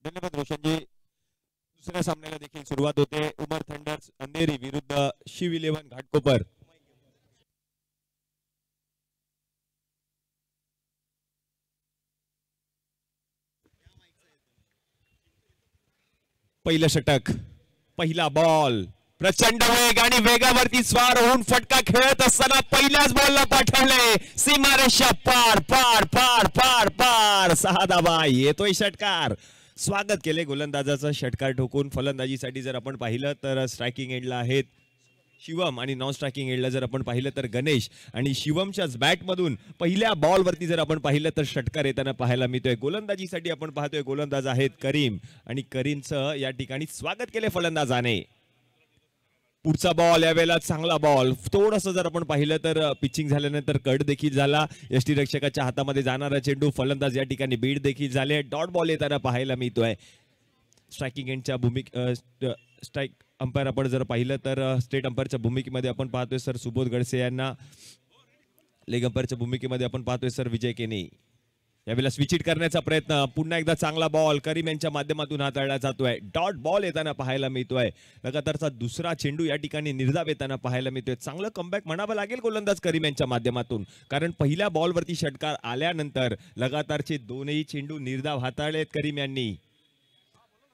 धन्यवाद रोशनजी. दुसऱ्या सामन्याला देखील सुरुवात होते. उमर थंडर्स अंधेरी विरुद्ध शिव 11 घाटकोपर. पहिलं षटक, पहिला बॉल, प्रचंड वेग आणि वेगावरती स्वार होऊन फटका खेळत असताना पहिल्याच बॉलला पाठवले सीमारेषा पार पार पार पार पार. 6 धावा, येतोय षटकार. स्वागत केले गोलंदाजाचं षटकार ठोकून. फलंदाजीसाठी जर आपण पाहिलं तर स्ट्रायकिंग एंडला आहेत शिवम आणि नॉन स्ट्रायकिंग एंडला जर आपण पाहिलं तर गणेश. आणि शिवमच्याच बॅटमधून पहिल्या बॉलवरती जर आपण पाहिलं तर षटकार येताना पाहायला मिळतोय. गोलंदाजीसाठी आपण पाहतोय गोलंदाज आहेत करीम आणि करीमचं या ठिकाणी स्वागत केले फलंदाजाने. पुढचा बॉल, यावेळेला चांगला बॉल. थोडंसं जर आपण पाहिलं तर पिचिंग झाल्यानंतर कट देखील झाला. यष्टीरक्षकाच्या हातामध्ये जाणारा चेंडू, फलंदाज या ठिकाणी बीड देखील झाले. डॉट बॉल येताना पाहायला मिळतोय. स्ट्रायकिंग एंडच्या स्ट्राईक अंपायर आपण जर पाहिलं तर स्टेट अंपायरच्या भूमिकेमध्ये आपण पाहतोय सर सुबोध गडसे यांना. लेग अंपायरच्या भूमिकेमध्ये आपण पाहतोय सर विजय केने. यावेळेला स्विच हिट करण्याचा प्रयत्न, पुन्हा एकदा चांगला बॉल करीम यांच्या माध्यमातून हाताळला जातोय. डॉट बॉल येताना पाहायला मिळतोय. लगातारचा दुसरा चेंडू या ठिकाणी निर्धाव येताना पाहायला मिळतोय. चांगलं कमबॅक म्हणावं लागेल गोलंदाज करीम यांच्या माध्यमातून, कारण पहिल्या बॉलवरती षटकार आल्यानंतर लगातारचे दोनही चेंडू निर्धाव हाताळलेत करीम यांनी.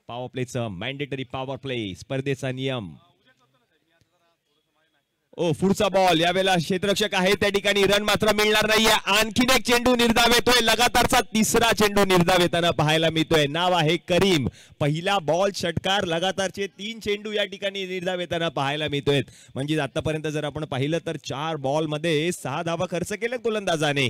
पॉवर प्लेचं मॅन्डेटरी पॉवर प्ले, स्पर्धेचा नियम. पुढचा बॉल, यावेळेला क्षेत्ररक्षक आहे त्या ठिकाणी रन मात्र मिळणार नाहीये. आणखीन एक चेंडू निर्धाव येतोय. लगातारचा तिसरा चेंडू निर्धाव येताना पाहायला मिळतोय. नाव आहे करीम. पहिला बॉल षटकार, लगातारचे 3 चेंडू या ठिकाणी निर्धाव येताना पाहायला मिळतोय. म्हणजे आतापर्यंत जर आपण पाहिलं तर 4 बॉल मध्ये 6 धावा खर्च केले गोलंदाजाने.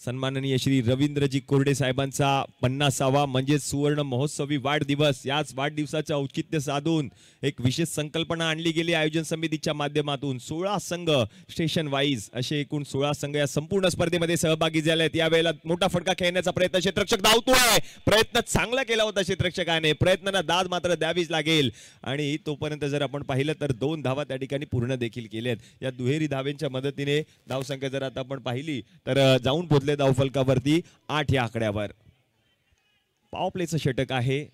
सन्माननीय श्री रवींद्रजी कोरडे साहेबांचा 50वा म्हणजे सुवर्ण महोत्सवी वाढदिवस. याच वाढदिवसाचं औचित्य साधून एक विशेष संकल्पना आणली गेली आयोजन समितीच्या माध्यमातून. 16 संघ स्टेशन वाईज असे एकूण 16 संघ या संपूर्ण स्पर्धेमध्ये सहभागी झाले आहेत. यावेळेला मोठा फटका खेळण्याचा प्रयत्न, क्षेत्ररक्षक धावतोय. प्रयत्न चांगला केला होता क्षेत्ररक्षकाने, प्रयत्नांना दाद मात्र द्यावीच लागेल. आणि तोपर्यंत जर आपण पाहिलं तर 2 धावा त्या ठिकाणी पूर्ण देखील केल्यात. या दुहेरी धावेंच्या मदतीने धावसंख्या जर आता आपण पाहिली तर जाऊन पोहोचले धावफलकावरती 8 या आकड्यावर. पॉवर प्लेचं षटक आहे.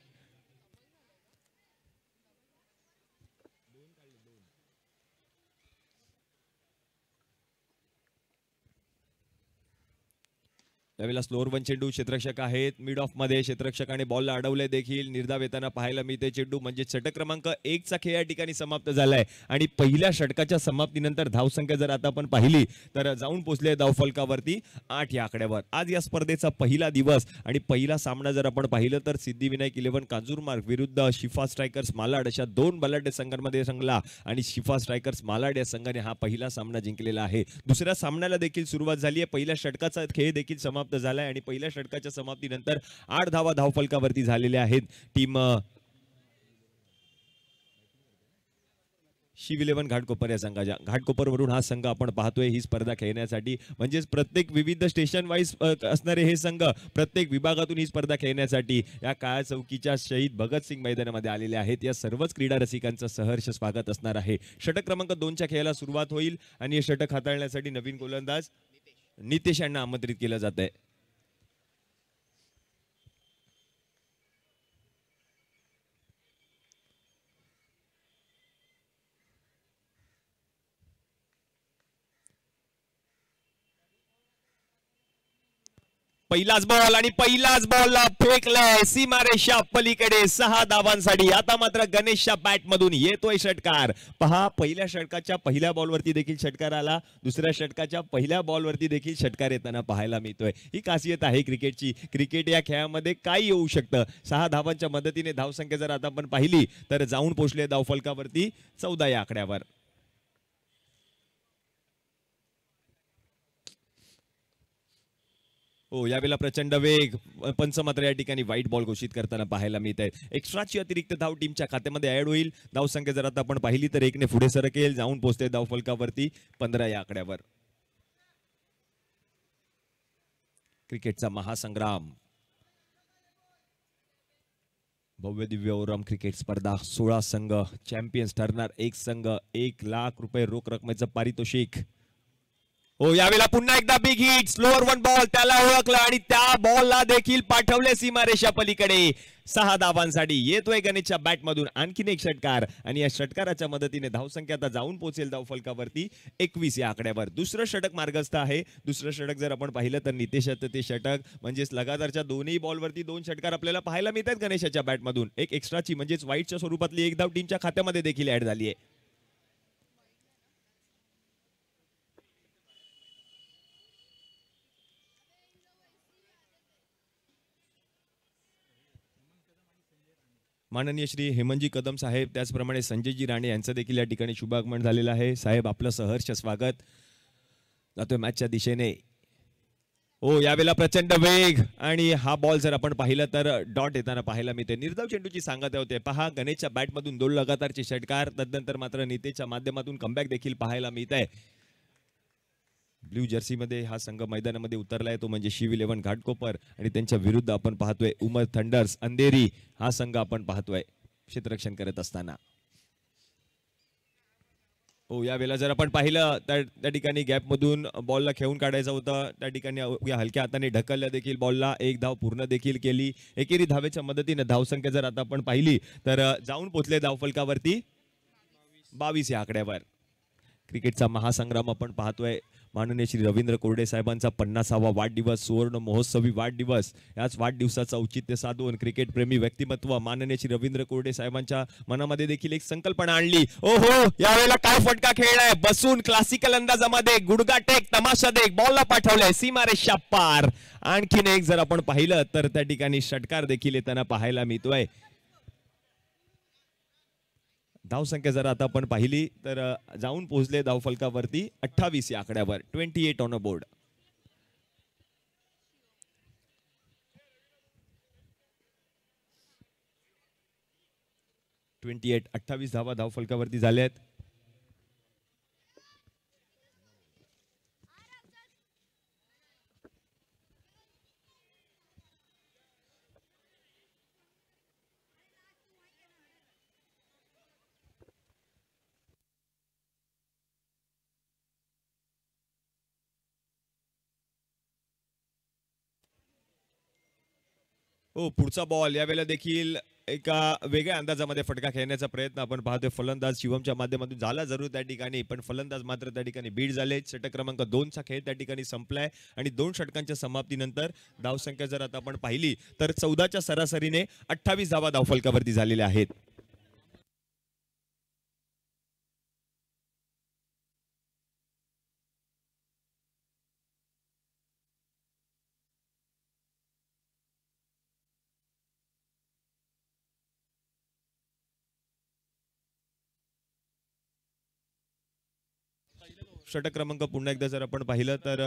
त्यावेळेला स्लोअर 1 चेंडू, क्षेत्ररक्षक आहेत मिड ऑफ मध्ये. क्षेत्ररक्षकाने बॉलला अडवले देखील. निर्धाव येताना पाहायला मिळते चेंडू. म्हणजे षटक क्रमांक 1 चा खेळ या ठिकाणी समाप्त झालाय. आणि पहिल्या षटकाच्या समाप्तीनंतर धावसंख्या जर आता आपण पाहिली तर जाऊन पोहोचले धावफलकावरती 8 या आकड्यावर. आज या स्पर्धेचा पहिला दिवस आणि पहिला सामना जर आपण पाहिलं तर सिद्धिविनायक 11 कांजूरमार्ग विरुद्ध शिफा स्ट्रायकर्स मालाड अशा 2 बलाढ्य संघांमध्ये रंगला. आणि शिफा स्ट्रायकर्स मालाड या संघाने हा पहिला सामना जिंकलेला आहे. दुसऱ्या सामन्याला देखील सुरुवात झाली आहे. पहिल्या षटकाचा खेळ देखील समाप्त झालाय आणि पहिल्या षटकाच्या समाप्तीनंतर 8 धावा धावफलकावरती झालेल्या आहेत. टीम शिव 11 घाटकोपर या संघाच्या. घाटकोपरवरून हा संघ आपण पाहतोय ही स्पर्धा खेळण्यासाठी. म्हणजेच प्रत्येक विविध स्टेशन वाईज असणारे हे संघ प्रत्येक विभागातून ही स्पर्धा खेळण्यासाठी या काळा चौकीच्या शहीद भगतसिंग मैदानामध्ये आलेले आहेत. या सर्वच क्रीडा रसिकांचं सहर्ष स्वागत असणार आहे. षटक क्रमांक 2 च्या खेळाला सुरुवात होईल आणि हे षटक हाताळण्यासाठी नवीन गोलंदाज नितेश यांना आमंत्रित केलं जात आहे. पहिलाच बॉल आणि पहिलाच बॉलला फेकलाय सीमारेषा पलीकडे 6 धावांसाठी. आता मात्र गणेशच्या बॅट मधून येतोय षटकार. पहा, पहिल्या षटकाच्या पहिल्या बॉलवरती देखील षटकार आला. दुसऱ्या षटकाच्या पहिल्या बॉलवरती देखील षटकार येताना पाहायला मिळतोय. ही खासियत आहे क्रिकेटची. क्रिकेट या खेळामध्ये काय येऊ शकतं. 6 धावांच्या मदतीने धावसंख्या जर आता आपण पाहिली तर जाऊन पोहोचले धावफलकावरती 14 या आकड्यावर. यावेळेला प्रचंड वेग. पंच मात्र या ठिकाणी व्हाईट बॉल घोषित करताना पाहायला मिळत आहे. एक्स्ट्राची अतिरिक्त धाव टीमच्या खात्यामध्ये ऍड होईल. धावसंख्या जर आता आपण पाहिली तर 1 ने पुढे सरकेल. जाऊन पोहोचते धावफलकावरती 15 या आकड्यावर. क्रिकेटचा महासंग्राम, भव्य दिव्य ओरम क्रिकेट स्पर्धा. 16 संघ चॅम्पियन्स ठरणार. एक संघ 1 लाख रुपये रोख रकमेचं पारितोषिक. हो, यावेळेला पुन्हा एकदा big hit, slower one ball, त्याला ओळखलं आणि त्या बॉलला देखील पाठवले सीमारेषा पलीकडे. 6 धावांसाठी येतोय गणेशच्या बॅट मधून आणखीन एक षटकार आणि या षटकाराच्या मदतीने धावसंख्या आता जाऊन पोहोचेल धावफलकावरती 21 या आकड्यावर. दुसरं षटक मार्गस्थ आहे. दुसरं षटक जर आपण पाहिलं तर नितेश ते षटक म्हणजेच लगातारच्या दोन्ही बॉलवरती 2 षटकार आपल्याला पाहायला मिळतात गणेशाच्या बॅट मधून. एक एक्स्ट्राची म्हणजेच वाईटच्या स्वरूपातली एक धाव टीमच्या खात्यामध्ये देखील ऍड झाली आहे. माननीय श्री हेमंतजी कदम साहेब, त्याचप्रमाणे संजयजी राणे यांचं देखील या ठिकाणी शुभागमन झालेलं आहे. साहेब, आपलं सहर्ष स्वागत. जातोय मॅचच्या दिशेने. हो, यावेळेला प्रचंड वेग आणि हा बॉल जर आपण पाहिलं तर डॉट येताना पाहायला मिळते. निर्धाव चेंडूची सांगत होते. पहा, गणेशच्या बॅटमधून 2 लगातारचे षटकार, तदनंतर मात्र नितेशच्या माध्यमातून कमबॅक देखील पाहायला मिळत आहे. ब्ल्यू जर्सी मध्ये हा संघ मैदानामध्ये उतरलाय तो म्हणजे शिव 11 घाटकोपर आणि त्यांच्या विरुद्ध आपण पाहतोय उमर थंडर्स अंधेरी हा संघ आपण पाहतोय क्षेत्ररक्षण करत असताना. हो, यावेळेला जर आपण पाहिलं तर त्या ठिकाणी गॅप मधून बॉलला खेळून काढायचं होतं. त्या ठिकाणी हलक्या हाताने ढकलल्या देखील बॉलला. एक धाव पूर्ण देखील केली. एकेरी धावेच्या मदतीने धावसंख्या जर आता आपण पाहिली तर जाऊन पोहोचले धावफलकावरती 22 या आकड्यावर. क्रिकेटचा महासंग्राम आपण पाहतोय. माननीय श्री रवींद्र कोरडे साहेबांचा 50वा वाढदिवस, सुवर्ण महोत्सवी वाढदिवस. याच वाढदिवसाचं औचित्य साधून क्रिकेट प्रेमी व्यक्तिमत्व माननीय श्री रवींद्र कोरडे साहेबांच्या मनामध्ये देखील एक संकल्पना आणली. ओहो, यावेळेला काय फटका खेळलाय. बसून क्लासिकल अंदाजामध्ये गुडगा टेक तमाशा देख बॉलला पाठवलंय सीमारेषा पार. आणखीन एक जर आपण पाहिलं तर त्या ठिकाणी षटकार देखील येताना पाहायला मिळतोय. धावसंख्या जर आता आपण पाहिली तर जाऊन पोहोचले धावफलकावरती 28 या आकड्यावर. 28 ऑन अ बोर्ड. ट्वेंटी 28 धावा धावफलकावरती झाल्यात. हो, पुढचा बॉल यावेळेला देखील एका वेगळ्या अंदाजामध्ये फटका खेळण्याचा प्रयत्न आपण पाहतोय. फलंदाज शिवमच्या माध्यमातून झाला जरूर त्या ठिकाणी, पण फलंदाज मात्र त्या ठिकाणी बीट झाले. षटक क्रमांक 2 चा खेळ त्या ठिकाणी संपलाय आणि 2 षटकांच्या समाप्तीनंतर धावसंख्या जर आता आपण पाहिली तर 14च्या सरासरीने 28 धावा धावफलकावरती झालेल्या आहेत. षटक क्रमांक पुन्हा एकदा जर आपण पाहिलं तर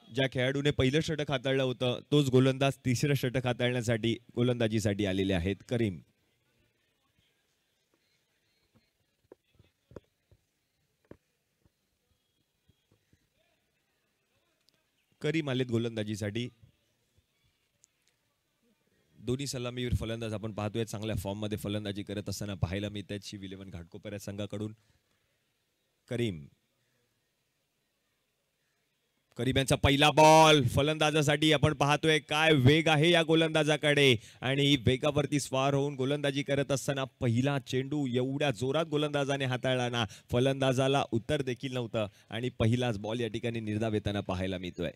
ज्या खेळाडूने पहिलं षटक हाताळलं होतं तोच गोलंदाज तिसरं षटक हाताळण्यासाठी गोलंदाजीसाठी आलेले आहेत. करीम करीम आलेत गोलंदाजीसाठी. दोन्ही सलामीवीर फलंदाज आपण पाहतोय चांगल्या फॉर्म मध्ये फलंदाजी करत असताना पाहायला मिळत आहेत शिव 11 घाटकोपर या संघाकडून. करीम यांचा पहिला बॉल फलंदाजासाठी आपण पाहतोय. काय वेग आहे या गोलंदाजाकडे आणि वेगावरती स्वार होऊन गोलंदाजी करत असताना पहिला चेंडू एवढ्या जोरात गोलंदाजाने हाताळला ना, फलंदाजाला उत्तर देखील नव्हतं आणि पहिलाच बॉल या ठिकाणी निर्धाव येताना पाहायला मिळतोय.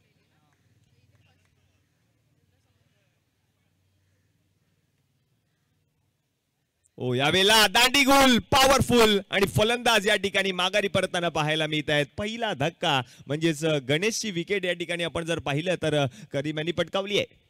ओ, यावेळेला दांडी गोल पॉवरफुल आणि फलंदाज या ठिकाणी माघारी परतताना पाहायला मिळत आहेत. पहिला धक्का म्हणजेच गणेशची विकेट या ठिकाणी आपण जर पाहिलं तर करीम यांनी पटकावली आहे.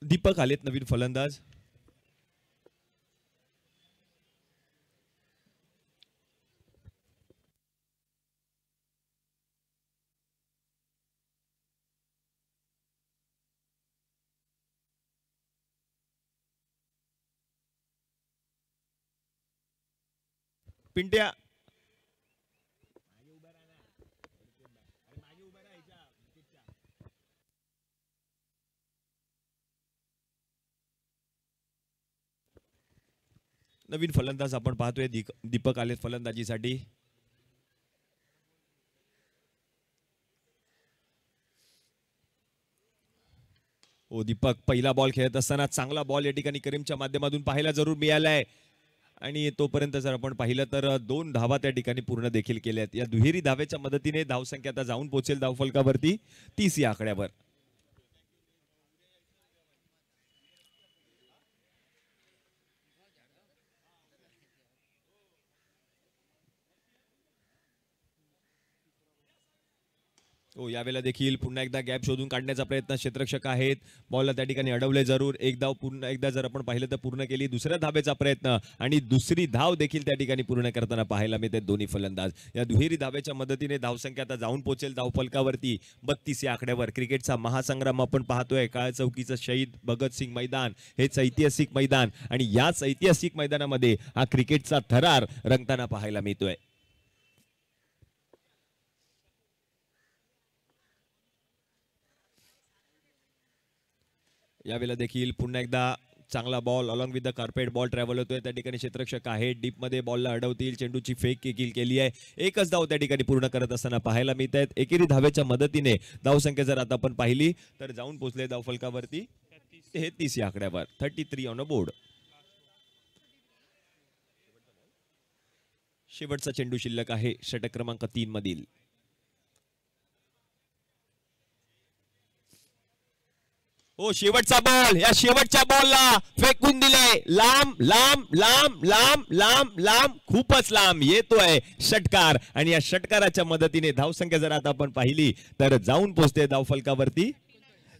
दीपक आलेत नवीन फलंदाज. पिंट्या नवीन फलंदाज आपण पाहतोय. दीपक आलेत फलंदाजीसाठी. ओ दीपक पहिला बॉल खेळत असताना चांगला बॉल या ठिकाणी करीमच्या माध्यमातून पाहायला जरूर मिळालाय आणि तोपर्यंत जर आपण पाहिलं तर 2 धावा त्या ठिकाणी पूर्ण देखील केल्यात. या दुहेरी धावेच्या मदतीने धावसंख्या आता जाऊन पोहोचेल धावफलकावरती 30 या आकड्यावर. हो यावेळेला देखील पुन्हा एकदा गॅप शोधून काढण्याचा प्रयत्न क्षेत्ररक्षक आहेत. बॉलला त्या ठिकाणी अडवले जरूर. एक धाव पुन्हा एकदा जर आपण पाहिलं तर पूर्ण केली. दुसऱ्या धावेचा प्रयत्न आणि दुसरी धाव देखील त्या ठिकाणी पूर्ण करताना पाहायला मिळते दोन्ही फलंदाज. या दुहेरी धावेच्या मदतीने धावसंख्या आता जाऊन पोहोचेल धावफलकावरती 32 या आकड्यावर. क्रिकेटचा महासंग्राम आपण पाहतोय. काळ चौकीचं शहीद भगतसिंग मैदान हेच ऐतिहासिक मैदान आणि याच ऐतिहासिक मैदानामध्ये हा क्रिकेटचा थरार रंगताना पाहायला मिळतोय. यावेळेला देखील पुन्हा एकदा चांगला ball along with the carpet ball travel होतोय. त्या ठिकाणी क्षेत्ररक्षक आहे. डीप मध्ये बॉलला अडवतील. चेंडूची फेक केली आहे. एकच धाव त्या ठिकाणी पूर्ण करत असताना पाहायला मिळत आहेत. एकेरी धावेच्या मदतीने धावसंख्या जर आता आपण पाहिली तर जाऊन पोहोचले धावफलकावरती 33 या आकड्यावर. 33 ऑन अ बोर्ड. शेवटचा चेंडू शिल्लक आहे षटक क्रमांक 3 मधील. हो शेवटचा बॉल. या शेवटच्या बॉलला फेकून दिले लांब लांब लांब लांब लांब लांब खूपच लांब येतोय षटकार आणि या षटकाराच्या मदतीने धावसंख्या जर आता आपण पाहिली तर जाऊन पोहोचते धावफलकावरती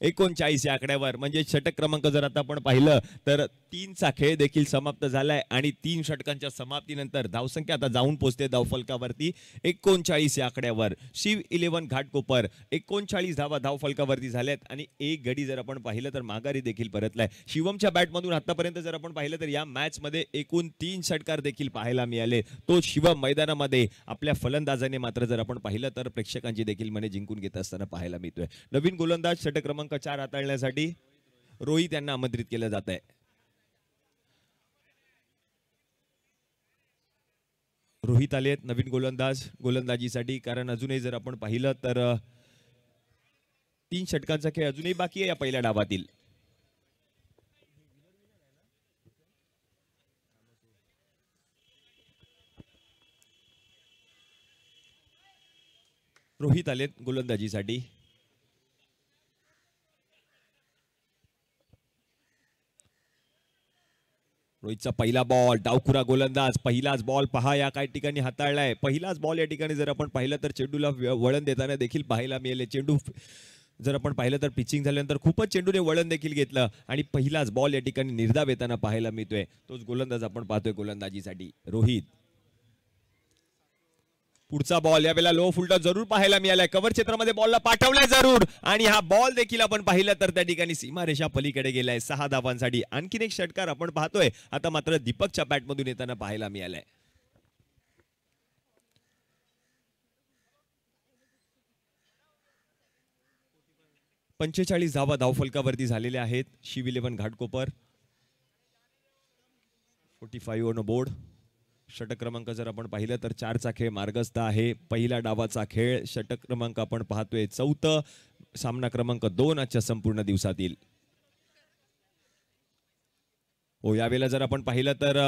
39 या आकड्यावर. म्हणजे षटक क्रमांक जर आता आपण पाहिलं तर 3चा खेळ देखील समाप्त झालाय आणि 3 षटकांच्या समाप्तीनंतर धावसंख्या आता जाऊन पोहोचते धावफलकावरती 39 या आकड्यावर. शिव 11 घाटकोपर 39 धावा धावफलकावरती झाल्यात आणि एक गडी जर आपण पाहिलं तर माघारी देखील परतलाय. शिवमच्या बॅटमधून आतापर्यंत जर आपण पाहिलं तर या मॅच मध्ये एकूण 3 षटकार देखील पाहायला मिळाले. तो शिवम मैदानामध्ये आपल्या फलंदाजाने मात्र जर आपण पाहिलं तर प्रेक्षकांची देखील मने जिंकून घेत असताना पाहायला मिळतोय. नवीन गोलंदाज षटक क्रमांक 4 हाताळण्यासाठी रोहित यांना आमंत्रित केलं जात आहे. रोहित आलेत नवीन गोलंदाजीसाठी. कारण अजूनही जर आपण पाहिलं तर 3 षटकांचा खेळ अजूनही बाकी आहे या पहिल्या डावातील. रोहित आलेत गोलंदाजीसाठी. रोहितचा पहिला बॉल. डावखुरा गोलंदाज. पहिलाच बॉल पहा या काही ठिकाणी हाताळलाय. पहिलाच बॉल या ठिकाणी जर आपण पाहिलं तर चेंडूला वळण देताना देखील पाहायला मिळाले. चेंडू जर आपण पाहिलं तर पिचिंग झाल्यानंतर खूपच चेंडूने वळण देखील घेतलं आणि पहिलाच बॉल या ठिकाणी निर्धाव येताना पाहायला मिळतोय. तोच गोलंदाज आपण पाहतोय गोलंदाजीसाठी रोहित. पुढचा बॉल यावेळेला लो फुलटॉस जरूर पाहायला मिळालाय. कव्हर क्षेत्रामध्ये बॉलला पाठवलाय जरूर आणि हा बॉल देखील आपण पाहिलं तर त्या ठिकाणी सीमारेषा पलीकडे गेलाय 6 धावांसाठी. आणखीन एक षटकार आपण पाहतोय आता मात्र दीपकच्या बॅटमधून येताना पाहायला मिळालाय. पंचेचाळीस धावा धावफलकावरती झालेल्या आहेत. Shiv 11 Ghatkopar 45 on board. षटक क्रमांक जर आपण पाहिलं तर 4चा खेळ मार्गस्थ आहे. पहिला डावाचा खेळ षटक क्रमांक आपण पाहतोय 4. सामना क्रमांक 2 आजच्या संपूर्ण दिवसातील. हो यावेळेला जर आपण पाहिलं तर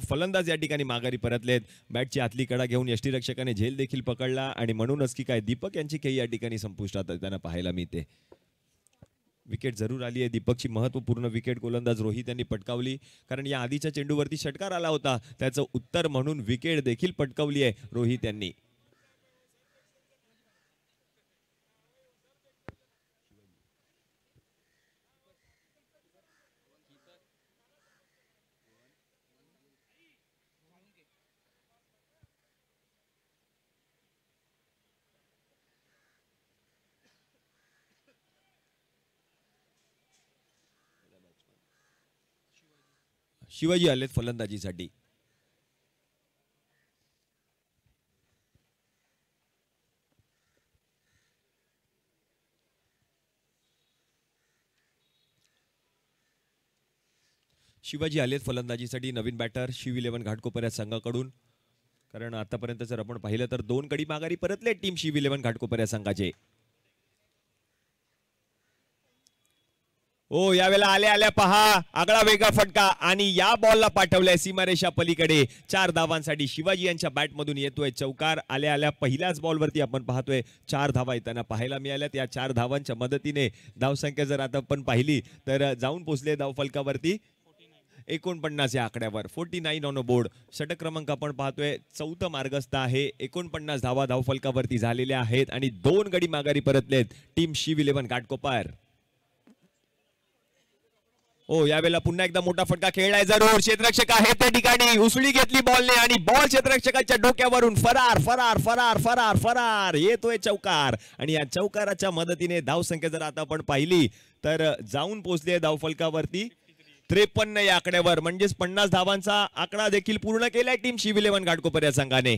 फलंदाज या ठिकाणी माघारी परतलेत. बॅटची आतली कडा घेऊन यष्टीरक्षकाने झेल देखील पकडला आणि म्हणूनच की काय दीपक यांची खेळी या ठिकाणी संपुष्टात त्यांना पाहायला मिळते. विकेट जरूर आली आहे. दीपकची महत्वपूर्ण विकेट गोलंदाज रोहित यांनी पटकावली. कारण या आधीच्या चेंडूवरती षटकार आला होता त्याचं उत्तर म्हणून विकेट देखील पटकावली आहे रोहित यांनी. शिवाजी आलेत फलंदाजीसाठी. शिवाजी आलेत फलंदाजीसाठी. नवीन बॅटर शिव 11 घाटकोपर या संघाकडून. कारण आतापर्यंत जर आपण पाहिलं तर 2 गडी माघारी परतले टीम शिव 11 घाटकोपर या संघाचे. ओ यावेळेला आल्या आल्या पहा आगळा वेगळा फटका आणि या बॉलला पाठवलाय सीमारेषा पलीकडे. 4 धावांसाठी शिवाजी यांच्या बॅटमधून येतोय चौकार. आल्या आल्या पहिल्याच बॉलवरती आपण पाहतोय 4 धावा येताना पाहायला मिळाल्यात. या 4 धावांच्या मदतीने धावसंख्या जर आता आपण पाहिली तर जाऊन पोहोचले धावफलकावरती 49 या आकड्यावर. 49 ऑन अ बोर्ड. षटक क्रमांक आपण पाहतोय 4थं मार्गस्थ आहे. 49 धावा धावफलकावरती झालेल्या आहेत आणि 2 गडी माघारी परतलेत टीम शिव 11 घाटकोपर. ओ यावेळेला पुन्हा एकदा मोठा फटका खेळलाय जरूर. क्षेत्ररक्षक आहे त्या ठिकाणी. उसळी घेतली बॉलने आणि बॉल क्षेत्ररक्षकाच्या डोक्यावरून फरार फरार फरार फरार फरार. येतोय चौकार आणि या चौकाराच्या मदतीने धावसंख्या जर आता आपण पाहिली तर जाऊन पोहोचले धावफलकावरती 53 या आकड्यावर. म्हणजेच 50 धावांचा आकडा देखील पूर्ण केलाय टीम शिव 11 घाटकोपर या संघाने.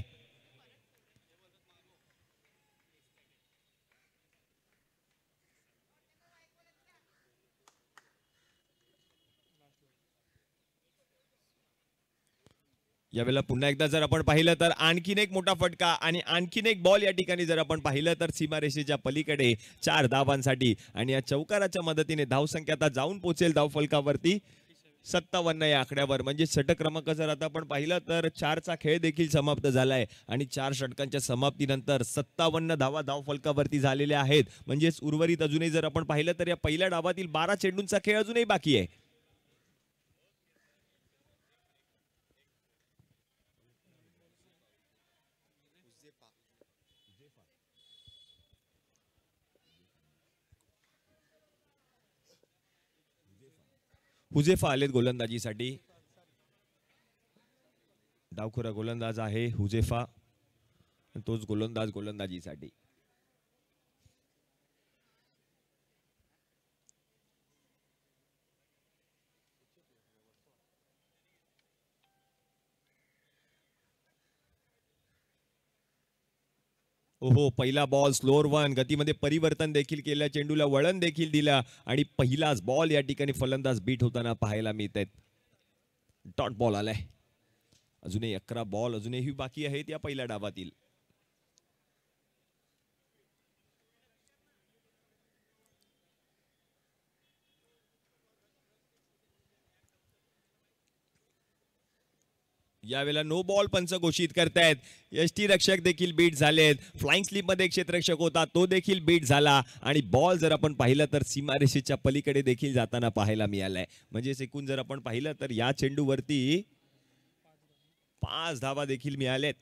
यावेळेला पुन्हा एकदा जर आपण पाहिलं तर आणखीन एक मोठा फटका आणि आणखीन एक बॉल या ठिकाणी जर आपण पाहिलं तर सीमारेषेच्या पलीकडे 4 धावांसाठी आणि या चौकाराच्या मदतीने धावसंख्या आता जाऊन पोहोचेल धावफलकावरती 57 या आकड्यावर. म्हणजे षटक क्रमांक जर आता आपण पाहिलं तर 4चा खेळ देखील समाप्त झालाय आणि 4 षटकांच्या समाप्तीनंतर 57 धावा धावफलकावरती झालेल्या आहेत. म्हणजेच उर्वरित अजूनही जर आपण पाहिलं तर या पहिल्या डावातील 12 चेंडूंचा खेळ अजूनही बाकी आहे. हुजेफा आलेत गोलंदाजीसाठी. डावखोरा गोलंदाज आहे हुजेफा. तोच गोलंदाज गोलंदाजीसाठी. ओहो पहिला बॉल स्लोअर 1. गतीमध्ये परिवर्तन देखील केलं. चेंडूला वळण देखील दिलं आणि पहिलाच बॉल या ठिकाणी फलंदाज बीट होताना पाहायला मिळत आहेत. डॉट बॉल आलाय. अजूनही 11 बॉल अजूनही बाकी आहेत या पहिल्या डावातील. यावेळेला नो बॉल पंच घोषित करतायत. यष्टी रक्षक देखील बीट झालेत. फ्लाइंग स्लिप मध्ये एक क्षेत्ररक्षक होता तो देखील बीट झाला आणि बॉल जर आपण पाहिलं तर सीमारेषेच्या पलीकडे देखील जाताना पाहायला मिळालाय. म्हणजे एकूण जर आपण पाहिलं तर या चेंडूवरती 5 धावा देखील मिळालेत.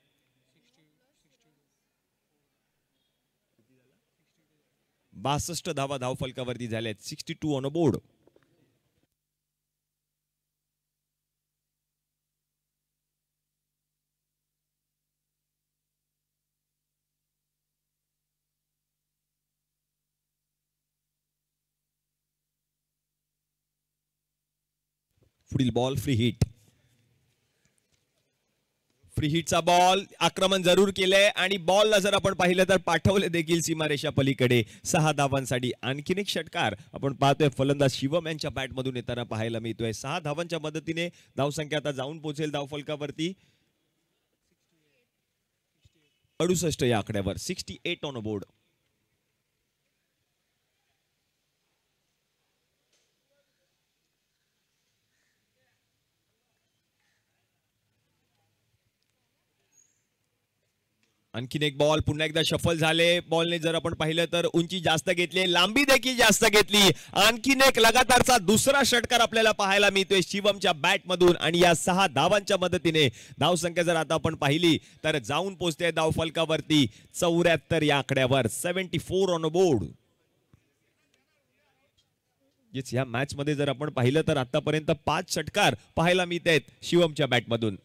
62 धावा धावफलकावरती झाल्यात. 62 ऑन अ बोर्ड. पुढील बॉल फ्री हिट. फ्री हिटचा बॉल आक्रमण जरूर केलंय आणि बॉलला जर आपण पाहिलं तर पाठवले देखील सीमारेषा पलीकडे 6 धावांसाठी. आणखीन एक षटकार आपण पाहतोय फलंदाज शिवम यांच्या बॅटमधून येताना पाहायला मिळतोय. 6 धावांच्या मदतीने धावसंख्या आता जाऊन पोहोचेल धावफलकावरती 68 या आकड्यावर. 68 ऑन अ बोर्ड. आणखीन एक बॉल पुन्हा एकदा शफल झाले. बॉलने जर आपण पाहिलं तर उंची जास्त घेतली, लांबी देखील जास्त घेतली. आणखीन एक लगातारचा दुसरा षटकार आपल्याला पाहायला मिळतोय शिवमच्या बॅटमधून आणि या 6 धावांच्या मदतीने धावसंख्या जर आता आपण पाहिली तर जाऊन पोहोचते धावफलकावरती 74 या आकड्यावर. 74 ऑन अ बोर्ड. या मॅच मध्ये जर आपण पाहिलं तर आतापर्यंत 5 षटकार पाहायला मिळत आहेत शिवमच्या बॅटमधून.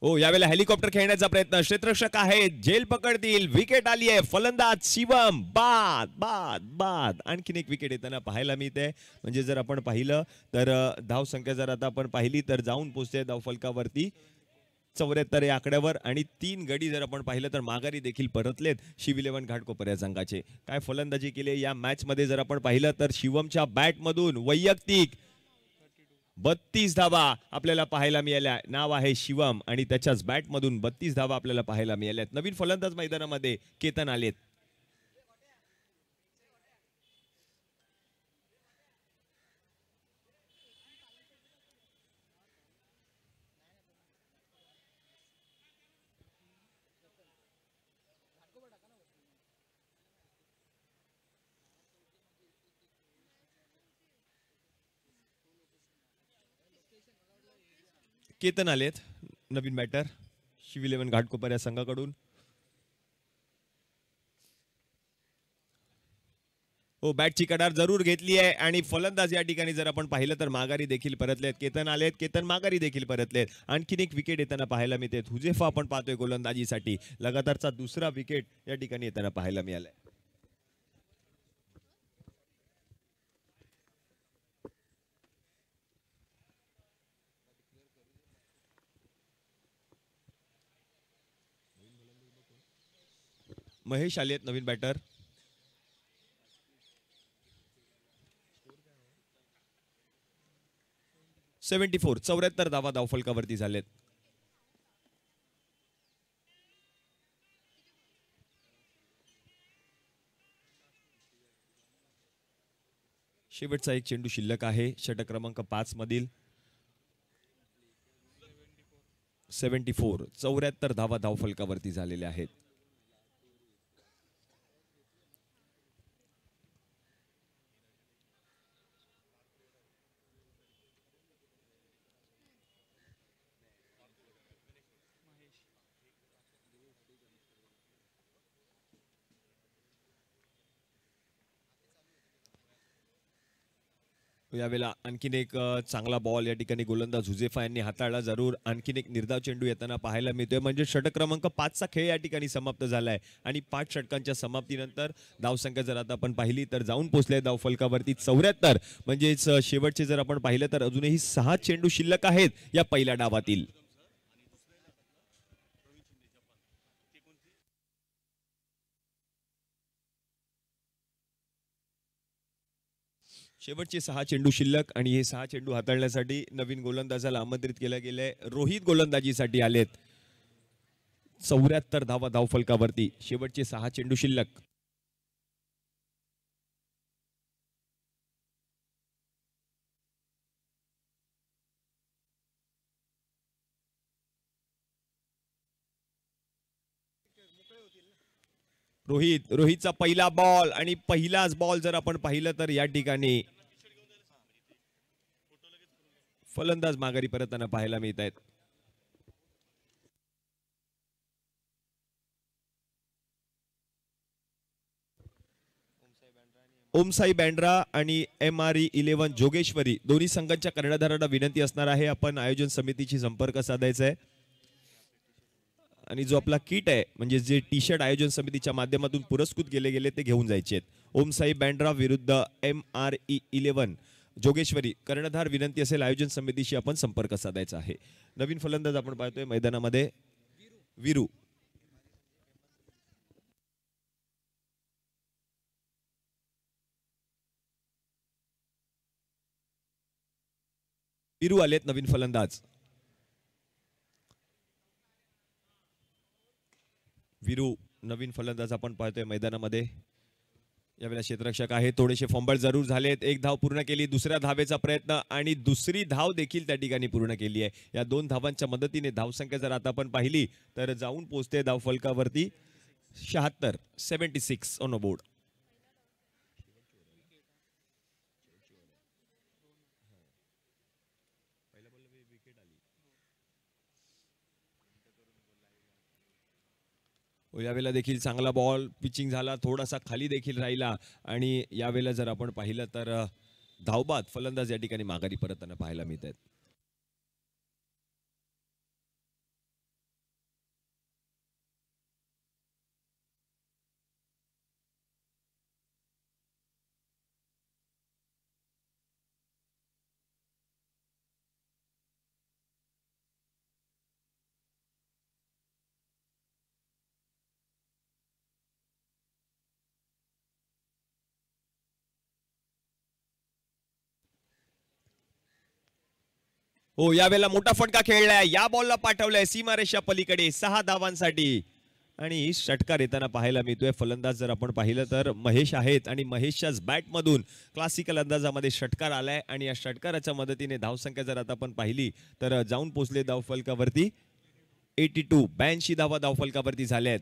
हो, यावेळेला हेलिकॉप्टर खेळण्याचा प्रयत्न, क्षेत्ररक्षक आहे, झेल पकडतील, विकेट आली आहे, फलंदाज शिवम, बाद बाद बाद. आणखीन एक विकेट येताना पाहायला मिळते. म्हणजे जर आपण पाहिलं तर धाव संख्या जर आता आपण पाहिली तर जाऊन पोहोचते धावफलकावरती 74 या आकड्यावर. आणि 3 गडी जर आपण पाहिलं तर माघारी देखील परतलेत शिव 11 घाटकोपर या संघाचे. काय फलंदाजी केली या मॅच मध्ये जर आपण पाहिलं तर शिवमच्या बॅट मधून वैयक्तिक 32 धावा आपल्याला पाहायला मिळाल्या. नाव आहे शिवम आणि त्याच्याच बॅट मधून 32 धावा आपल्याला पाहायला मिळाल्यात. नवीन फलंदाज मैदानामध्ये केतन आलेत. केतन आलेत नवीन बॅटर शिव 11 घाटकोपर या संघाकडून. हो, बॅटची कडार जरूर घेतली आहे आणि फलंदाज या ठिकाणी जर आपण पाहिलं तर माघारी देखील परतलेत. केतन आलेत, केतन माघारी देखील परतलेत. आणखीन एक विकेट येताना पाहायला मिळते. हुजेफा आपण पाहतोय गोलंदाजीसाठी. लगातारचा दुसरा विकेट या ठिकाणी येताना पाहायला मिळालाय. महेश आलेत नवीन बॅटर. .74 74 धावा धावफलकावरती झालेत. शेवटचा एक चेंडू शिल्लक आहे षटक क्रमांक 5 मधील. 74 74 धावा धावफलकावरती झालेल्या आहेत. यावेळेला आणखीन एक चांगला बॉल या ठिकाणी गोलंदाज हुजेफा यांनी हाताळला. जरूर आणखीन एक निर्धाव चेंडू येताना पाहायला मिळतोय. म्हणजे षटक क्रमांक 5चा खेळ या ठिकाणी समाप्त झालाय आणि 5 षटकांच्या समाप्तीनंतर धावसंख्या जर आता आपण पाहिली तर जाऊन पोहोचले धावफलकावरती 74. म्हणजेच शेवटचे जर आपण पाहिलं तर अजूनही 6 चेंडू शिल्लक आहेत या पहिल्या डावातील. शेवटचे 6 चेंडू शिल्लक आणि हे 6 चेंडू हाताळण्यासाठी नवीन गोलंदाजाला आमंत्रित केलं गेलंय. रोहित गोलंदाजीसाठी आलेत. 74 धावा धावफलकावरती. शेवटचे 6 चेंडू शिल्लक. रोहितचा पहिला बॉल आणि पहिलाच बॉल जर आपण पाहिलं तर या ठिकाणी फलंदाज माघारी परतताना पाहायला मिळत आहेत. ओमसाई बँड्रा आणि MRE11 जोगेश्वरी दोन्ही संघांच्या कर्णधारांना विनंती असणार आहे आपण आयोजन समितीशी संपर्क साधायचा आहे आणि जो आपला किट आहे म्हणजे जे टी शर्ट आयोजन समितीच्या माध्यमातून पुरस्कृत केले गेले ते घेऊन जायचे आहेत. ओमसाई बँड्रा विरुद्ध MRE11 जोगेश्वरी. कर्णधार विनंती असेल आयोजन समितीशी आपण संपर्क साधायचा आहे. नवीन फलंदाज आपण पाहतोय मैदानामध्ये वीरू. वीरू आलेत नवीन फलंदाज. वीरू नवीन फलंदाज आपण पाहतोय मैदानामध्ये. यावेळेला क्षेत्ररक्षक आहे. थोडेसे फंबल जरूर झालेत. एक धाव पूर्ण केली. दुसऱ्या धावेचा प्रयत्न आणि दुसरी धाव देखील त्या ठिकाणी पूर्ण केली आहे. या 2 धावांच्या मदतीने धावसंख्या जर आता आपण पाहिली तर जाऊन पोहोचते धावफलकावरती 76 ऑन बोर्ड. यावेळेला देखील चांगला बॉल पिचिंग झाला. थोडासा खाली देखील राहिला आणि यावेळेला जर आपण पाहिलं तर धावबाद फलंदाज या ठिकाणी माघारी परतताना पाहायला मिळत आहेत. हो, यावेळेला मोठा फटका खेळलाय, या बॉलला पाठवलाय सीमारेषा पलीकडे 6 धावांसाठी आणि षटकार येताना पाहायला मिळतोय. फलंदाज जर आपण पाहिलं तर महेश आहेत आणि महेशच्याच बॅटमधून क्लासिकल अंदाजामध्ये षटकार आलाय आणि या षटकाराच्या मदतीने धावसंख्या जर आता आपण पाहिली तर जाऊन पोहोचले धावफलकावरती 82 धावा धावफलकावरती झाल्या आहेत.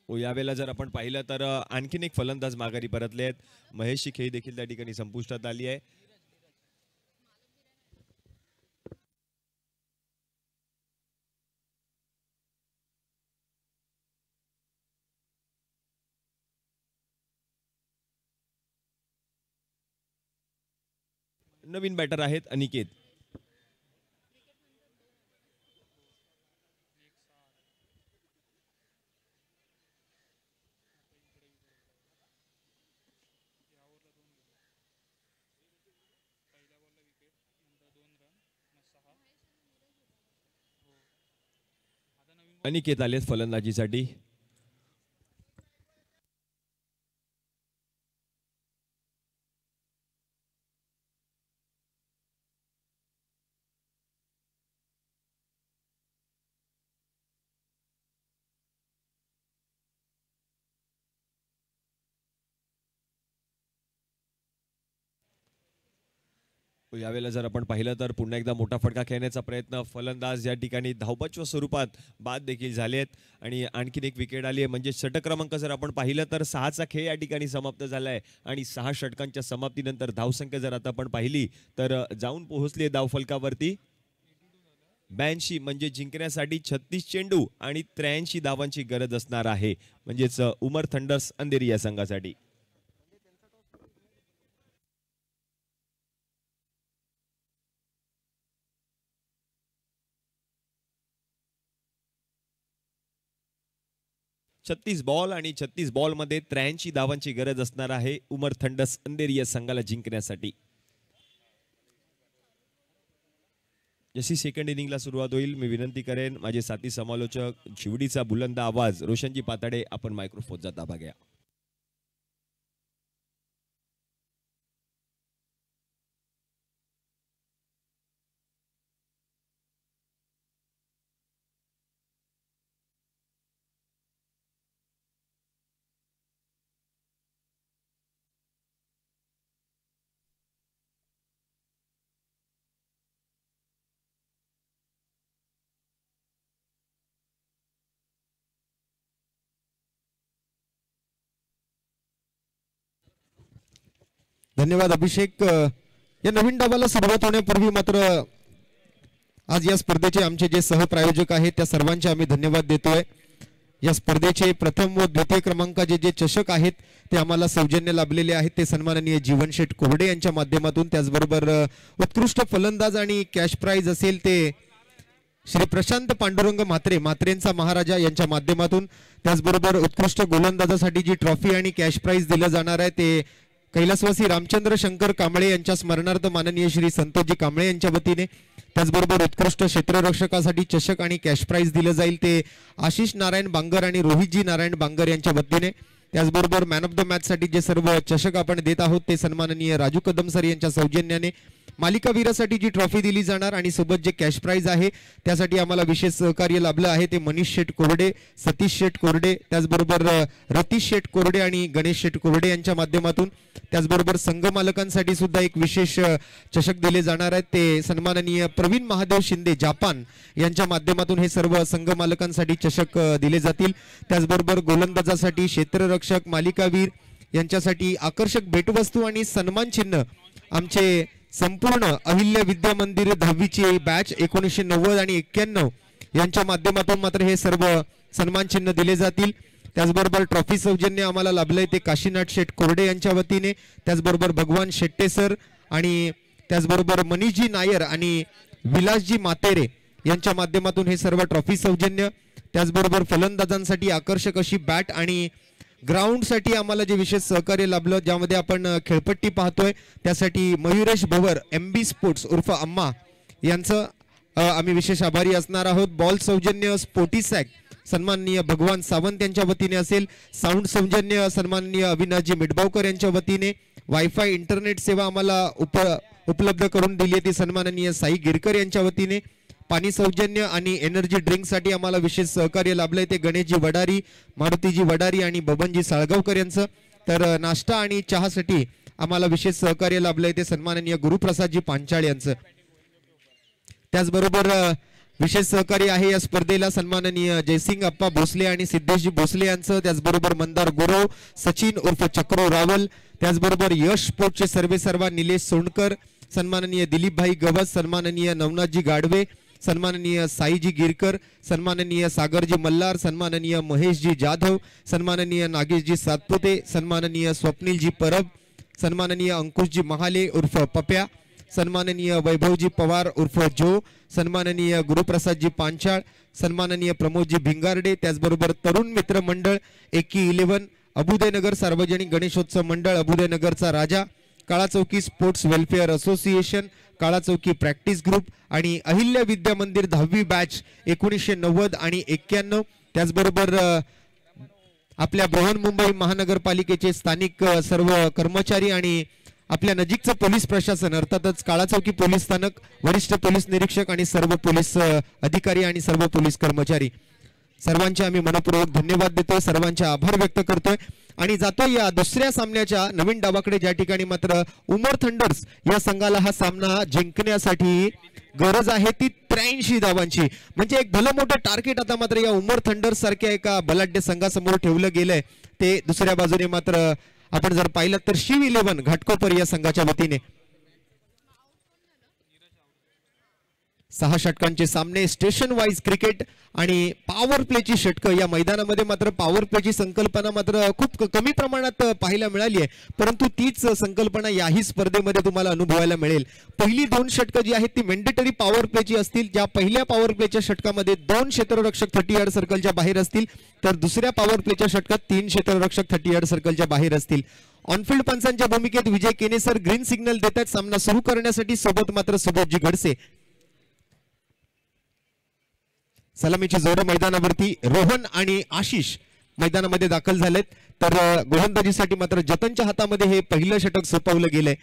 यावेळेला जर आपण पाहिलं तर आणखीन एक फलंदाज माघारी परतले आहेत. महेशची खेळी देखील त्या ठिकाणी संपुष्टात आली आहे. नवीन बॅटर आहेत अनिकेत. अनिकेत आलेत फलंदाजीसाठी. यावेळेला जर आपण पाहिलं तर पुन्हा एकदा मोठा फटका खेळण्याचा प्रयत्न. फलंदाज या ठिकाणी धावपच्व स्वरूपात बाद देखील झालेत आणि आणखीन एक विकेट आली आहे. म्हणजे षटक क्रमांक जर आपण पाहिलं तर 6चा खेळ या ठिकाणी समाप्त झाला आहे आणि 6 षटकांच्या समाप्तीनंतर धावसंख्या जर आता आपण पाहिली तर जाऊन पोहोचली धावफलकावरती 82. म्हणजे जिंकण्यासाठी 36 चेंडू आणि 83 धावांची गरज असणार आहे. म्हणजेच उमर थंडर्स अंधेरी या संघासाठी. छत्तीस बॉल आणि 36 बॉल मध्ये 83 धावांची गरज असणार आहे उमर थंडर्स अंधेरी या संघाला जिंकण्यासाठी. जशी सेकंड इनिंगला सुरुवात होईल मी विनंती करेन माझे साथी समालोचक शिवडीचा बुलंद आवाज रोशनजी पाताडे आपण मायक्रोफोनचा ताबा घ्या. धन्यवाद अभिषेक. या नवीन डावाला सुरुवात होण्यापूर्वी मात्र आज या स्पर्धेचे आमचे जे सहप्रायोजक आहेत त्या सर्वांचे आम्ही धन्यवाद देतोय. या स्पर्धेचे प्रथम व द्वितीय क्रमांकाचे जे चषक आहेत ते आम्हाला सौजन्य लाभलेले आहेत ते सन्माननीय जीवनशेठ कोरडे यांच्या माध्यमातून. त्याचबरोबर उत्कृष्ट फलंदाज आणि कॅश प्राइज असेल ते श्री प्रशांत पांडुरंग म्हात्रेंचा महाराजा यांच्या माध्यमातून. त्याचबरोबर उत्कृष्ट गोलंदाजासाठी जी ट्रॉफी आणि कॅश प्राइज दिलं जाणार आहे ते कैलासवासी रामचंद्र शंकर कांबळे यांच्या स्मरणार्थ माननीय श्री संतोषजी कांबळे यांच्या वतीने. त्याचबरोबर उत्कृष्ट क्षेत्ररक्षकासाठी चषक आणि कॅश प्राइज दिलं जाईल ते आशिष नारायण बांगर आणि रोहितजी नारायण बांगर यांच्या वतीने. त्याचबरोबर मॅन ऑफ द मॅच साठी जे सर्व चषक आपण देत आहोत ते सन्माननीय राजू कदम सर यांच्या सौजन्याने. मालिकावीरासाठी जी ट्रॉफी दिली जाणार आणि सोबत जे कॅश प्राइज आहे त्यासाठी आम्हाला विशेष सहकार्य लाभलं आहे ते मनीष शेठ कोरडे, सतीश शेठ कोरडे, त्याचबरोबर रतीश शेठ कोरडे आणि गणेश शेठ कोरडे यांच्या माध्यमातून. त्याचबरोबर संघ मालकांसाठी सुद्धा एक विशेष चषक दिले जाणार आहेत ते सन्माननीय प्रवीण महादेव शिंदे जापान यांच्या माध्यमातून हे सर्व संघ मालकांसाठी चषक दिले जातील. त्याचबरोबर गोलंदाजासाठी क्षेत्ररक्षक, मालिकावीर यांच्यासाठी आकर्षक भेटवस्तू आणि सन्मान चिन्ह आमचे संपूर्ण अहिल्या विद्या मंदिर 10वीची बॅच 1990 आणि 91 यांच्या माध्यमातून मात्र हे सर्व सन्मान चिन्ह दिले जातील. त्याचबरोबर ट्रॉफी सौजन्य आम्हाला लाभलंय ते काशीनाथ शेठ कोरडे यांच्या वतीने. त्याचबरोबर भगवान शेट्टे सर आणि त्याचबरोबर मनीषजी नायर आणि विलासजी मातेरे यांच्या माध्यमातून हे सर्व ट्रॉफी सौजन्य. त्याचबरोबर फलंदाजांसाठी आकर्षक अशी बॅट आणि ग्राउंड साठी आम्हाला जे विशेष सहकार्य लाभलं, ज्यामध्ये आपण खेळपट्टी पाहतोय, त्यासाठी मयुरेश भवर MB स्पोर्ट्स उर्फ अम्मा यांचं आम्ही विशेष आभारी असणार आहोत. बॉल सौजन्य स्पोर्टिसॅक सन्माननीय भगवान सावंत यांच्या वतीने असेल. साऊंड सौजन्य सन्माननीय अविनाशजी मिटबावकर यांच्या वतीने. वायफाय इंटरनेट सेवा आम्हाला उपलब्ध करून दिली ती सन्माननीय साई गिरकर यांच्या वतीने. पाणी सौजन्य आणि एनर्जी ड्रिंक साठी आम्हाला विशेष सहकार्य लाभलंय ते गणेशजी वडारी, मारुतीजी वडारी आणि बबनजी साळगावकर यांचं. तर नाश्ता आणि चहासाठी आम्हाला विशेष सहकार्य लाभलंय ते सन्माननीय गुरुप्रसादजी पांचाळ यांचं. त्याचबरोबर विशेष सहकार्य आहे या स्पर्धेला सन्माननीय जयसिंग अप्पा भोसले आणि सिद्धेशजी भोसले यांचं. त्याचबरोबर मंदार गुरव, सचिन उर्फ चक्रो रावल, त्याचबरोबर यश स्पोर्टचे सर्वेसर्वा निलेश सोंडकर, सन्माननीय दिलीपभाई गवस, सन्माननीय नवनाथजी गाडवे, सन्माननीय साईजी गिरकर, सन्माननीय सागरजी मल्हार, सन्माननीय महेशजी जाधव, सन्माननीय नागेशजी सातपुते, सन्माननीय स्वप्नीलजी परब, सन्माननीय अंकुशजी महाले उर्फ पप्या, सन्माननीय वैभवजी पवार उर्फ जो, सन्माननीय गुरुप्रसादजी पांचाळ, सन्माननीय प्रमोदजी भिंगारडे, त्याचबरोबर तरुण मित्र मंडळ एकी 11, अभुदयनगर सार्वजनिक गणेशोत्सव मंडळ अभुदयनगरचा राजा, काळा चौकी स्पोर्ट्स वेलफेअर असोसिएशन, काळा चौकी प्रॅक्टिस ग्रुप आणि अहिल्या विद्या मंदिर 10वी बॅच 1990 आणि 91. त्याचबरोबर आपल्या बृहन्मुंबई महानगरपालिकेचे स्थानिक सर्व कर्मचारी आणि आपल्या नजीकचं पोलीस प्रशासन, अर्थातच काळा चौकी पोलीस स्थानक, वरिष्ठ पोलीस निरीक्षक आणि सर्व पोलीस अधिकारी आणि सर्व पोलीस कर्मचारी, सर्वांचे आम्ही मनपूर्वक धन्यवाद देतोय, सर्वांचे आभार व्यक्त करतोय आणि जातो या दुसऱ्या सामन्याच्या नवीन डावाकडे, ज्या ठिकाणी मात्र उमर थंडर्स या संघाला हा सामना जिंकण्यासाठी गरज आहे ती 83 धावांची. म्हणजे एक भलं मोठं टार्गेट आता मात्र या उमर थंडर्स सारख्या एका बलाढ्य संघासमोर ठेवलं गेलंय. ते दुसऱ्या बाजूने मात्र आपण जर पाहिलं तर शिव 11 घाटकोपर या संघाच्या वतीने 6 षटकांचे सामने, स्टेशन वाईज क्रिकेट आणि पॉवर प्लेची षटकं. या मैदानामध्ये मात्र पॉवर प्लेची संकल्पना मात्र खूप कमी प्रमाणात पाहायला मिळाली आहे, परंतु तीच संकल्पना याही स्पर्धेमध्ये तुम्हाला अनुभवायला मिळेल. पहिली 2 षटकं जी आहेत ती मेंडेटरी पॉवर प्लेची असतील. ज्या पहिल्या पॉवर प्लेच्या षटकामध्ये 2 क्षेत्ररक्षक 30 यार्ड सर्कलच्या बाहेर असतील, तर दुसऱ्या पॉवर प्लेच्या षटकात 3 क्षेत्ररक्षक 30 यार्ड सर्कलच्या बाहेर असतील. ऑनफिल्ड पंचांच्या भूमिकेत विजय केनेसर ग्रीन सिग्नल देतात सामना सुरू करण्यासाठी. सोबत मात्र सुबोधजी गडसे. सलामीची जोरं मैदानावरती. रोहन आणि आशिष मैदानामध्ये दाखल झालेत. तर गोलंदाजीसाठी मात्र जतनच्या हातामध्ये हे पहिलं षटक सोपवलं गेलंय.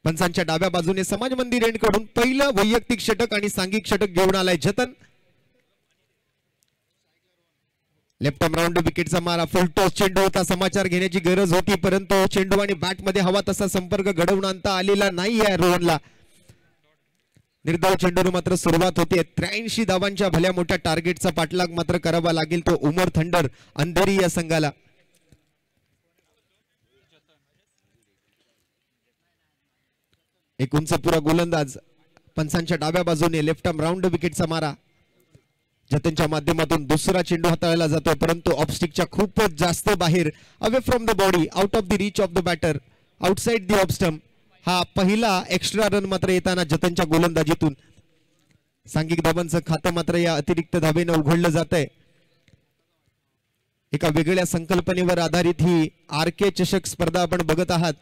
पंचांच्या डाव्या बाजूने समाज मंदिर एंड कडून पहिलं वैयक्तिक षटक आणि सांघिक षटक घेऊन आलाय जतन. लेफ्ट आर्म राऊंड विकेटचा मारा, फुल टॉस चेंडू होता, समाचार घेण्याची गरज होती, परंतु चेंडू आणि बॅट मध्ये हवा तसा संपर्क घडवून आणता आलेला नाही आहे रोहनला. निर्धाव चेंडूने मात्र सुरुवात होते. 83 धावांच्या भल्या मोठ्या टार्गेटचा पाठलाग मात्र करावा लागेल तो उमर थंडर अंधेरी या संघाला. एक उंचपुरा गोलंदाज पंचांच्या डाव्या बाजूने लेफ्ट आर्म राऊंड विकेटचा मारा. जतनच्या माध्यमातून दुसरा चेंडू हाताळला जातो, परंतु ऑफस्टिकच्या खूपच जास्त बाहेर, away from the body, out of the reach of the batter, outside the off stump. हा पहिला एक्स्ट्रा रन मात्र येताना जतनच्या गोलंदाजीतून. सांघिक धावांचं खातं मात्र या अतिरिक्त धावेनं उघडलं जात आहे. एका वेगळ्या संकल्पनेवर आधारित ही RK चषक स्पर्धा आपण बघत आहात.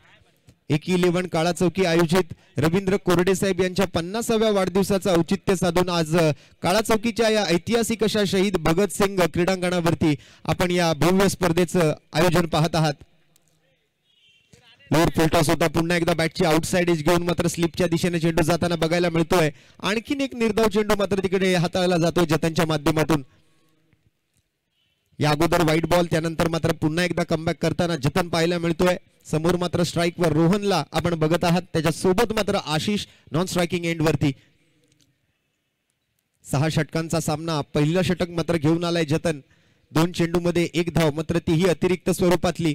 एकी 11 काळा चौकी आयोजित रवींद्र कोरडे साहेब यांच्या 50व्या वाढदिवसाचं औचित्य साधून आज काळा चौकीच्या या ऐतिहासिक अशा शहीद भगतसिंग क्रीडांगणावरती आपण या भव्य स्पर्धेचं आयोजन पाहत आहात. लोअर फुलटॉस होता, पुन्हा एकदा बॅटची आउटसाइड एज घेऊन मात्र स्लिपच्या दिशेने चेंडू जाताना बघायला मिळतोय. आणखीन एक निर्धाव चेंडू मात्र तिकडे हाताळला जातोय जतनच्या माध्यमातून. या अगोदर व्हाईट बॉल, त्यानंतर मात्र पुन्हा एकदा कमबॅक करताना जतन पाहायला मिळतोय. समोर मात्र स्ट्राईकवर रोहनला आपण बघत आहात, त्याच्या सोबत मात्र आशिष नॉन स्ट्रायकिंग एंड वरती. 6 षटकांचा सामना. पहिलं षटक मात्र घेऊन आलाय जतन. 2 चेंडूमध्ये 1 धाव, मात्र तीही अतिरिक्त स्वरूपातली.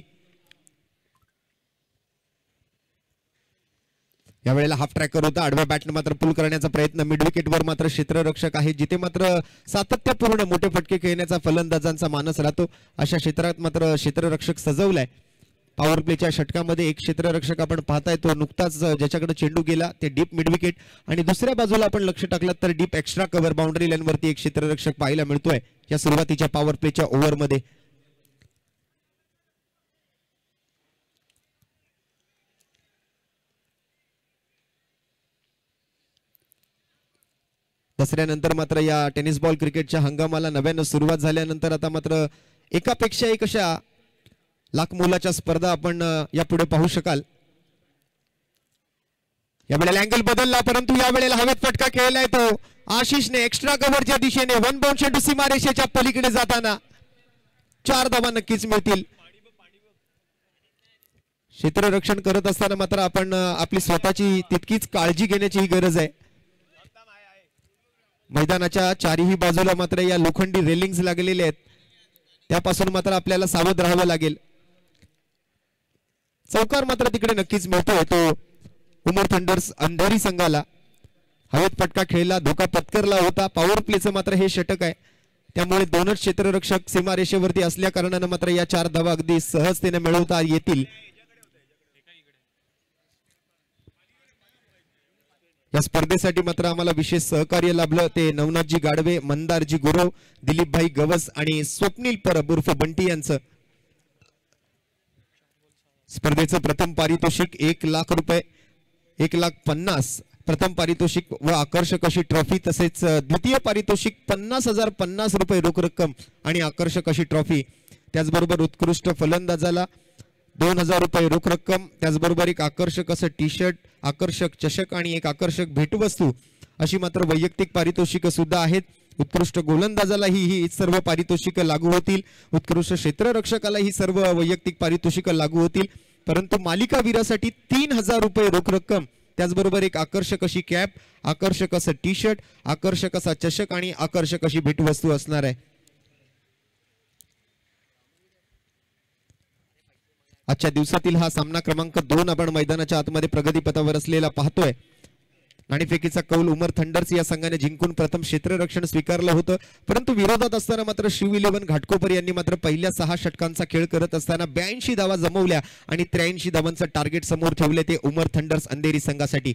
यावेळेला हाफ ट्रॅकर होता, आडव्या बॅटने मात्र पुल करण्याचा प्रयत्न. मिड विकेटवर मात्र क्षेत्ररक्षक आहे, जिथे मात्र सातत्यपूर्ण मोठे फटके खेळण्याचा फलंदाजांचा मानस राहतो. अशा क्षेत्रात मात्र क्षेत्ररक्षक सजवलाय. पॉवर प्लेच्या षटकामध्ये एक क्षेत्ररक्षक आपण पाहताय, तो नुकताच ज्याच्याकडे चेंडू गेला ते डीप मिड विकेट, आणि दुसऱ्या बाजूला आपण लक्ष टाकलं तर deep extra cover boundary line वरती एक क्षेत्ररक्षक पाहायला मिळतोय या सुरुवातीच्या पॉवर प्लेच्या ओव्हरमध्ये. दसऱ्यानंतर मात्र या टेनिस बॉल क्रिकेटच्या हंगामाला नव्यानं सुरुवात झाल्यानंतर आता मात्र एकापेक्षा एक अशा लाख मोलाच्या स्पर्धा आपण यापुढे पाहू शकाल. यावेळेला अँगल बदलला, परंतु यावेळेला हवेत फटका खेळलाय तो आशिषने एक्स्ट्रा कव्हरच्या दिशेने. वन बाउंड चेंडू सीमारेषेच्या पलीकडे जाताना 4 धावा नक्कीच मिळतील. क्षेत्ररक्षण करत असताना मात्र आपण आपली स्वतःची तितकीच काळजी घेण्याची ही गरज आहे. मैदानाच्या चारही बाजूला मात्र या लोखंडी रेलिंग्स लागलेले आहेत, त्यापासून मात्र आपल्याला सावध राहावं लागेल. चौकार मात्र तिकडे नक्कीच मिळतोय तो उमर थंडर्स अंधेरी संघाला. हवेत फटका खेळला, धोका पत्करला होता. पॉवर प्लेचं मात्र हे षटक आहे, त्यामुळे दोनच क्षेत्ररक्षक सीमारेषेवरती असल्या कारणानं मात्र या 4 धावा अगदी सहजतेने मिळवता येतील. या स्पर्धेसाठी मात्र आम्हाला विशेष सहकार्य लाभलं ते नवनाथजी गाडवे, मंदारजी गुरव, दिलीपभाई गवस आणि स्वप्नील परब उर्फ बंटी यांचं. स्पर्धेचं प्रथम पारितोषिक 1 लाख रुपये, 1,50,000 प्रथम पारितोषिक व आकर्षक अशी ट्रॉफी, तसेच द्वितीय पारितोषिक 50,050 रुपये रोख रक्कम आणि आकर्षक अशी ट्रॉफी. त्याचबरोबर उत्कृष्ट फलंदाजाला 2,000 रुपये रोख रक्कम, त्याचबरोबर एक आकर्षक असं टी शर्ट, आकर्षक चषक आणि एक आकर्षक भेटवस्तू अशी मात्र वैयक्तिक पारितोषिक सुद्धा आहेत. उत्कृष्ट गोलंदाजाला ही सर्व पारितोषिक लागू होतील. उत्कृष्ट क्षेत्ररक्षकाला ही सर्व वैयक्तिक पारितोषिक लागू होतील. परंतु मालिकावीरासाठी 3,000 रुपये रोख रक्कम, त्याचबरोबर एक आकर्षक अशी कॅप, आकर्षक असं टी शर्ट, आकर्षक असा चषक आणि आकर्षक अशी भेटवस्तू असणार आहे. आजच्या दिवसातील हा सामना क्रमांक 2 आपण मैदानाच्या आतमध्ये प्रगतीपथावर असलेला पाहतोय. नाणेफेकीचा कौल उमर थंडर्स या संघाने जिंकून प्रथम क्षेत्ररक्षण स्वीकारलं होतं, परंतु विरोधात असताना मात्र शिव 11 घाटकोपर यांनी मात्र पहिल्या 6 षटकांचा खेळ करत असताना 82 धावा जमवल्या आणि 83 धावांचं टार्गेट समोर ठेवले ते उमर थंडर्स अंधेरी संघासाठी.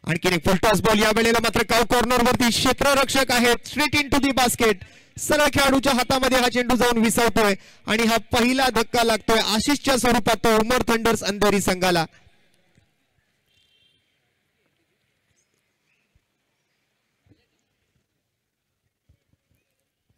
आणखी एक फर्स्ट टॉस बॉल, या वेळेला मात्र काव कॉर्नर वरती क्षेत्ररक्षक आहेत, straight into the basket. सरळ खेळाडूच्या हातामध्ये हा चेंडू जाऊन विसावतोय आणि हा पहिला धक्का लागतोय आशिषच्या स्वरूपात तो उमर थंडर्स अंधेरी संघाला.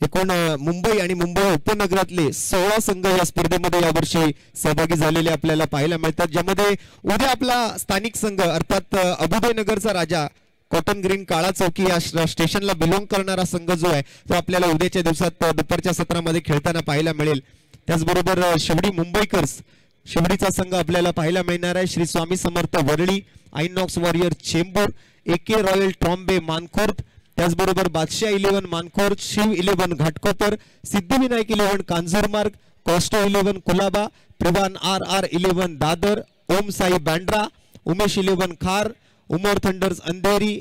एकूण मुंबई आणि मुंबई उपनगरातले 16 संघ या स्पर्धेमध्ये यावर्षी सहभागी झालेले आपल्याला पाहायला मिळतात, ज्यामध्ये उद्या आपला स्थानिक संघ अर्थात अबुदयनगरचा राजा कॉटन ग्रीन काळा चौकी या स्टेशनला बिलॉंग करणारा संघ जो आहे तो आपल्याला उद्याच्या दिवसात दुपारच्या सत्रामध्ये खेळताना पाहायला मिळेल. त्याचबरोबर शिवडी मुंबईकर्स, शिवडीचा संघ आपल्याला पाहायला मिळणार आहे. Shri Swami Samarth Worli, INOX warrior Chembur, AK royal Trombay Mankhurd, त्याचबरोबर बादशाह 11 मानखोर्द, शिव 11 घाटकोपर, सिद्धिविनायक 11 कांजूरमार्ग, कॉस्टो 11 कुलाबा, प्रवान RR 11 दादर, ओम Sai Bandra, Umesh 11 Khar, Umar thunders Andheri,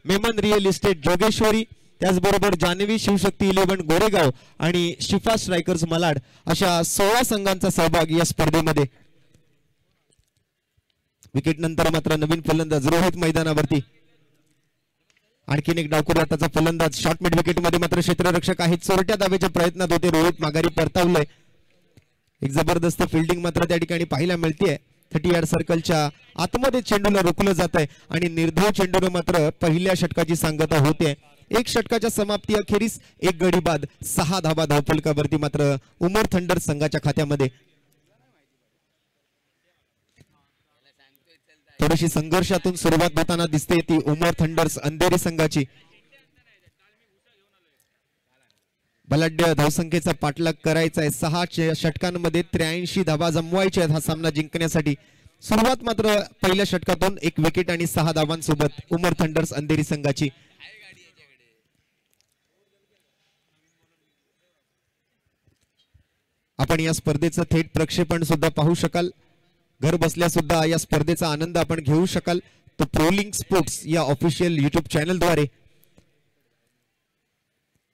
Memon real estate Jogeshwari, त्याचबरोबर जान्हवी शिवशक्ती 11 गोरेगाव आणि शिफा स्ट्रायकर्स मलाड अशा 16 संघांचा सहभाग या स्पर्धेमध्ये. विकेट नंतर मात्र नवीन फलंदाज रोहित मैदानावरती. आणखीन एक डावखुरा हाताचा फलंदाज शॉर्ट मिड विकेट मध्ये मात्र क्षेत्ररक्षक आहेत, चोरट्या दाब्याच्या प्रयत्नात होते, रोहित माघारी परतावलंय. एक जबरदस्त फिल्डिंग मात्र त्या ठिकाणी पाहायला मिळते. 30 यार्ड सर्कलच्या आतमध्ये चेंडूला रोखलं जात आहे आणि निर्धाव चेंडूने मात्र पहिल्या षटकाची सांगता होते. एक षटकाच्या समाप्ती अखेरीस एक गडी बाद 6 धावा धावफलकावरती मात्र उमर थंडर्स संघाच्या खात्यामध्ये. थोडीशी संघर्षातून सुरुवात होताना दिसते ती उमर थंडर्स अंधेरी संघाची. बलाढ्य धावसंख्येचा पाठलाग करायचा आहे. 6 षटकांमध्ये 83 धावा जमवायच्या आहेत हा सामना जिंकण्यासाठी. सुरुवात मात्र पहिल्या षटकातून 1 विकेट आणि 6 धावांसोबत उमर थंडर्स अंधेरी संघाची. आपण या स्पर्धेचं थेट प्रक्षेपण सुद्धा पाहू शकाल. घर बसल्या सुद्धा या स्पर्धेचा आनंद आपण घेऊ शकाल तो प्रोलिंग स्पोर्ट्स या ऑफिशियल युट्यूब चॅनलद्वारे.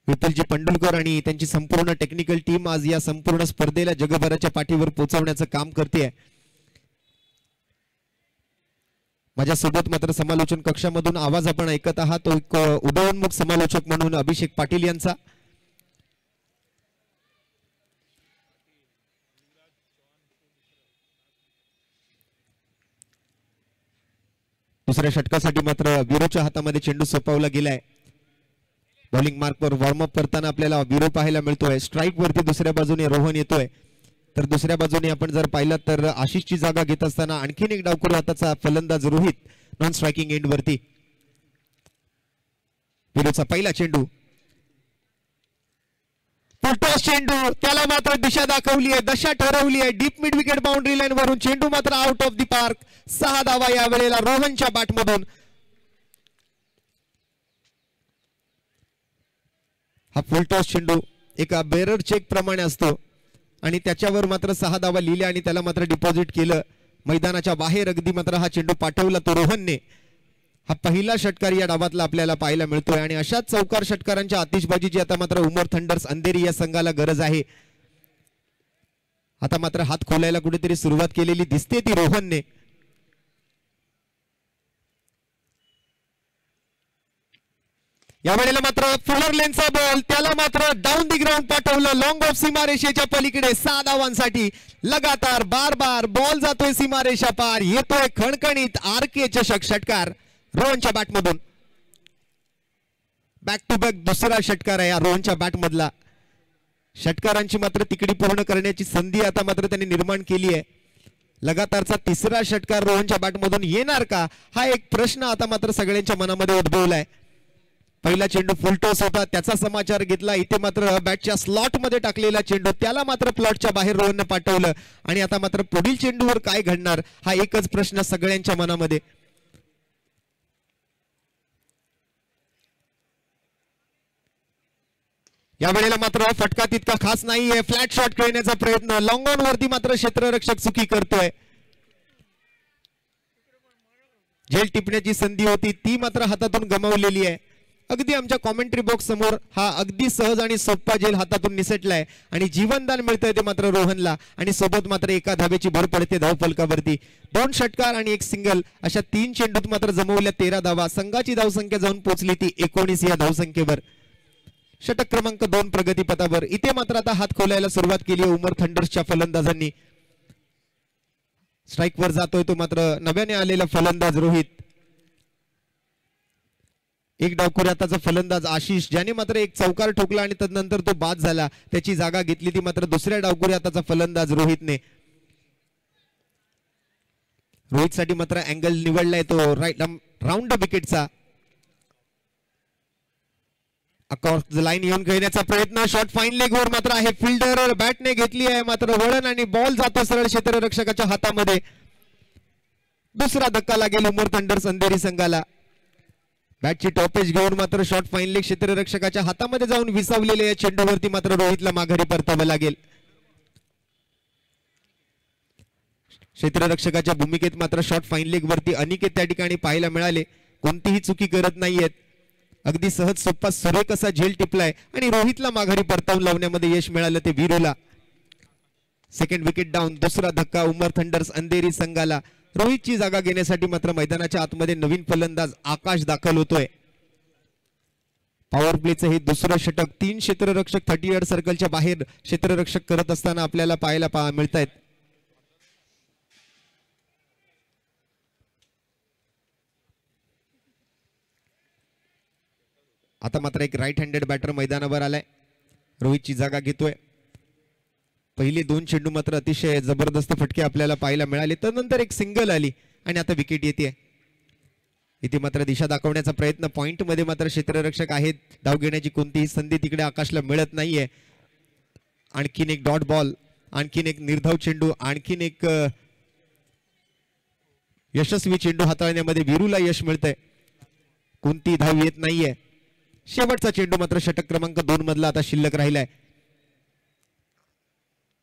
विपुलजी पंडुलकर आणि त्यांची संपूर्ण टेक्निकल टीम आज या संपूर्ण स्पर्धेला जगभराच्या पाठीवर पोहोचवण्याचं काम करते. माझ्यासोबत मात्र समालोचन कक्षामधून आवाज आपण ऐकत आहात तो एक उदयोन्मुख समालोचक म्हणून अभिषेक पाटील यांचा. दुसऱ्या षटकासाठी मात्र विरोच्या हातामध्ये चेंडू सोपवला गेलाय. बॉलिंग मार्कवर वॉर्मअप करताना आपल्याला विरो पाहायला मिळतोय. स्ट्राईक वरती दुसऱ्या बाजूने रोहन येतोय, तर दुसऱ्या बाजूने आपण जर पाहिलं तर आशिषची जागा घेत असताना आणखीन एक डावखुरा हाताचा फलंदाज रोहित नॉन स्ट्रायकिंग एंड वरती. विरोचा पहिला चेंडू, फुलटॉस चेंडू, त्याला मात्र दिशा दाखवली आहे, दशा ठरवली आहे. Deep mid wicket boundary line वरून चेंडू मात्र आउट ऑफ द पार्क. 6 धावा या वेळेला रोहनच्या बॅटमधून. हा फुलटॉस चेंडू एका बेरर चेक प्रमाणे असतो आणि त्याच्यावर मात्र 6 धावा लिहिल्या आणि त्याला मात्र डिपॉझिट केलं. मैदानाच्या बाहेर अगदी मात्र हा चेंडू पाठवला तो रोहनने. हा पहिला षटकार या डावातला आपल्याला पाहायला मिळतोय आणि अशाच चौकार षटकारांच्या आतिषबाजीची आता मात्र उमर थंडर्स अंधेरी या संघाला गरज आहे. आता मात्र हात खोलायला कुठेतरी सुरुवात केलेली दिसते ती रोहनने. या वेळेला मात्र फुलर लेनचा बॉल, त्याला मात्र डाऊन दी ग्राउंड पाठवलं लॉंग ऑफ सीमारेषेच्या पलीकडे. 6 धावांसाठी लगातार बार बार बॉल जातोय सीमारेषा पार. येतोय खणखणीत आरके चषक षटकार रोहनच्या बॅटमधून. बॅक टू बॅक दुसरा षटकार आहे या रोहनच्या बॅटमधला. षटकारांची मात्र तिकडी पूर्ण करण्याची संधी आता मात्र त्यांनी निर्माण केली आहे. लगातारचा तिसरा षटकार रोहनच्या बॅटमधून येणार का, हा एक प्रश्न आता मात्र सगळ्यांच्या मनामध्ये उद्भवलाय. पहिला चेंडू फुलटॉस होता, त्याचा समाचार घेतला. इथे मात्र बॅटच्या स्लॉट मध्ये टाकलेला चेंडू, त्याला मात्र प्लॉटच्या बाहेर रोहनने पाठवलं आणि आता मात्र पुढील चेंडूवर काय घडणार, हा एकच प्रश्न सगळ्यांच्या मनामध्ये. या वेळेला मात्र फटका तितका खास नाहीये. फ्लॅट शॉट खेळण्याचा प्रयत्न, लॉंग ऑन वरती मात्र क्षेत्ररक्षक चुकी करतोय. झेल टिपण्याची संधी होती ती मात्र हातातून गमावलेली आहे. अगदी आमच्या कॉमेंट्री बॉक्स समोर हा अगदी सहज आणि सोपा झेल हातातून निसटलाय आणि जीवनदान मिळतंय ते मात्र रोहनला आणि सोबत मात्र एका धावेची भर पडते धावफलकावरती. 2 षटकार आणि 1 सिंगल अशा 3 चेंडूत मात्र जमवल्या 13 धावा. संघाची धावसंख्या जाऊन पोहोचली ती 19 या धावसंख्येवर. षटक क्रमांक 2 प्रगतीपथावर. इथे मात्र आता हात खोलायला सुरुवात केली उमर थंडर्सच्या फलंदाजांनी. स्ट्राईकवर जातोय तो मात्र नव्याने आलेला फलंदाज रोहित. एक डावखुऱ्या हाताचा फलंदाज आशिष, ज्याने मात्र एक चौकार ठोकला आणि तदनंतर तो बाद झाला. त्याची जागा घेतली ती मात्र दुसऱ्या डावखुऱ्या हाताचा फलंदाज रोहितने. रोहितसाठी मात्र अँगल निवडलाय तो राईट राऊंड विकेटचा. अक्रॉस द लाईन येऊन खेळण्याचा प्रयत्न, शॉट फाईन लेग वर मात्र आहे. फिल्डर बॅटने घेतली आहे मात्र वळण आणि बॉल जातो सरळ क्षेत्ररक्षकाच्या हातामध्ये. दुसरा धक्का लागेल उमर थंडर्स अंधेरी संघाला. बॅटची टॉपेज घेऊन मात्र शॉट फाईन लेग क्षेत्ररक्षकाच्या हातामध्ये जाऊन विसावलेल्या या चेंडूवरती मात्र रोहितला माघारी परतावं लागेल. क्षेत्ररक्षकाच्या भूमिकेत मात्र शॉट फाईन लेग वरती अनिकेत त्या ठिकाणी पाहायला मिळाले. कोणतीही चुकी करत नाहीयेत. अगदी सहज सोप्पा सुरेख असा झेल टिपलाय आणि रोहितला माघारी परतावून लावण्यामध्ये यश मिळालं ते वीरूला. Second wicket down. दुसरा धक्का उमर थंडर्स अंधेरी संघाला. रोहितची जागा घेण्यासाठी मात्र मैदानाच्या आतमध्ये नवीन फलंदाज आकाश दाखल होतोय. पॉवर प्लेचं हे दुसरं षटक. 3 क्षेत्ररक्षक 30 यार्ड सर्कलच्या बाहेर क्षेत्ररक्षक करत असताना आपल्याला पाहायला मिळतायत. आता मात्र एक राईट हँडेड बॅटर मैदानावर आलाय. रोहितची जागा घेतोय. पहिले 2 चेंडू मात्र अतिशय जबरदस्त फटके आपल्याला पाहायला मिळाले. त्यानंतर एक सिंगल आली आणि आता विकेट येते. इथे मात्र दिशा दाखवण्याचा प्रयत्न. पॉइंट मध्ये मात्र क्षेत्ररक्षक आहेत. धाव घेण्याची कोणतीही संधी तिकडे आकाशला मिळत नाहीये. आणखीन एक डॉट बॉल, आणखीन एक निर्धाव चेंडू, आणखीन एक यशस्वी चेंडू हाताळण्यामध्ये वीरूला यश मिळतंय. कोणती धाव येत नाहीये. शेवटचा चेंडू मात्र षटक क्रमांक 2 मधला आता शिल्लक राहिलाय.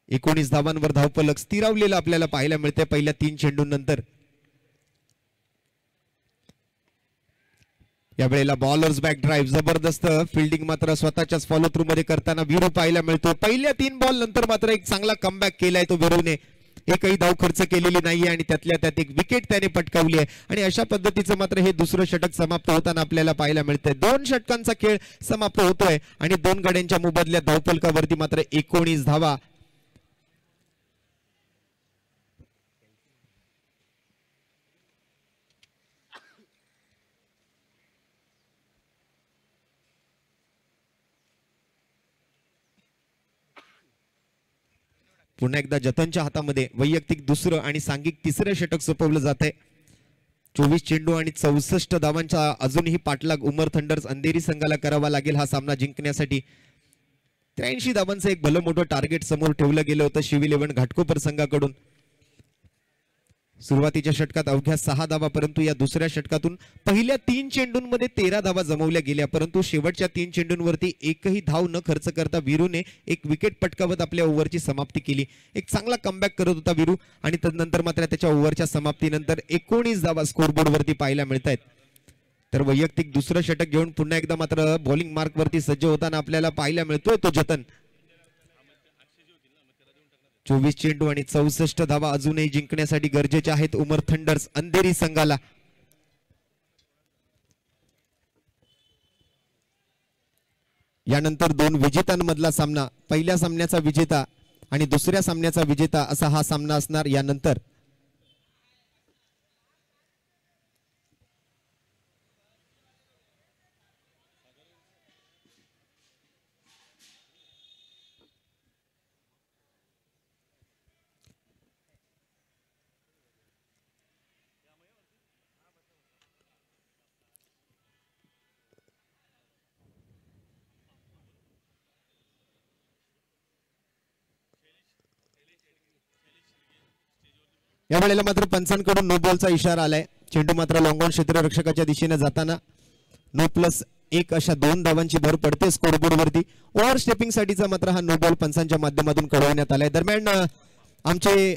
19 धावांवर धावफलक स्थिरावलेला आपल्याला पाहायला मिळते पहिल्या 3 चेंडूंनंतर. या वेळेला बॉलर्स बॅक ड्राईव्ह, जबरदस्त फिल्डिंग मात्र स्वतःच्याच फॉलो थ्रू मध्ये करताना वीरू पाहायला मिळतो. पहिल्या 3 बॉल नंतर मात्र एक चांगला कमबॅक केलाय तो वीरूने. एकही धाव खर्च केलेली नाहीये आणि त्यातल्या त्यात एक विकेट त्याने पटकावली आहे आणि अशा पद्धतीचं मात्र हे दुसरं षटक समाप्त होताना आपल्याला पाहायला मिळतंय. 2 षटकांचा खेळ समाप्त होतोय आणि 2 गड्यांच्या मोबदल्यात धावफलकावरती मात्र 19 धावा. पुन्हा एकदा जतनच्या हातामध्ये वैयक्तिक दुसरं आणि सांघिक तिसरं षटक सोपवलं जात आहे. 24 चेंडू आणि 64 धावांचा अजूनही पाठलाग उमर थंडर्स अंधेरी संघाला करावा लागेल हा सामना जिंकण्यासाठी. 83 धावांचं एक भलं मोठं टार्गेट समोर ठेवलं गेलं होतं शिव 11 घाटकोपर संघाकडून. सुरुवातीच्या षटकात अवघ्या 6 धावा, परंतु या दुसऱ्या षटकातून पहिल्या 3 चेंडूंमध्ये 13 धावा जमवल्या गेल्या, परंतु शेवटच्या 3 चेंडूंवरती एकही धाव न खर्च करता वीरूने एक विकेट पटकावत आपल्या ओव्हरची समाप्ती केली. एक चांगला कमबॅक करत होता वीरू आणि तदनंतर मात्र त्याच्या ओव्हरच्या समाप्तीनंतर 19 धावा स्कोरबोर्डवरती पाहायला मिळत आहेत. तर वैयक्तिक दुसरं षटक घेऊन पुन्हा एकदा मात्र बॉलिंग मार्कवरती सज्ज होताना आपल्याला पाहायला मिळतोय तो जतन. 24 चेंडू आणि 64 धावा अजूनही जिंकण्यासाठी गरजेचे आहेत उमर थंडर्स अंधेरी संघाला. यानंतर 2 विजेत्यांमधला सामना, पहिल्या सामन्याचा विजेता आणि दुसऱ्या सामन्याचा विजेता असा हा सामना असणार. यानंतर या वेळेला मात्र पंचांकडून नो बॉलचा इशारा आलाय. चेंडू मात्र लॉंग ऑन क्षेत्ररक्षकाच्या दिशेने जाताना नो प्लस 1 अशा 2 धावांची भर पडते स्कोरबोर्डवरती. ओव्हर स्टेपिंग साठीचा मात्र हा नो बॉल पंचांच्या माध्यमातून कळवण्यात आलाय. दरम्यान आमचे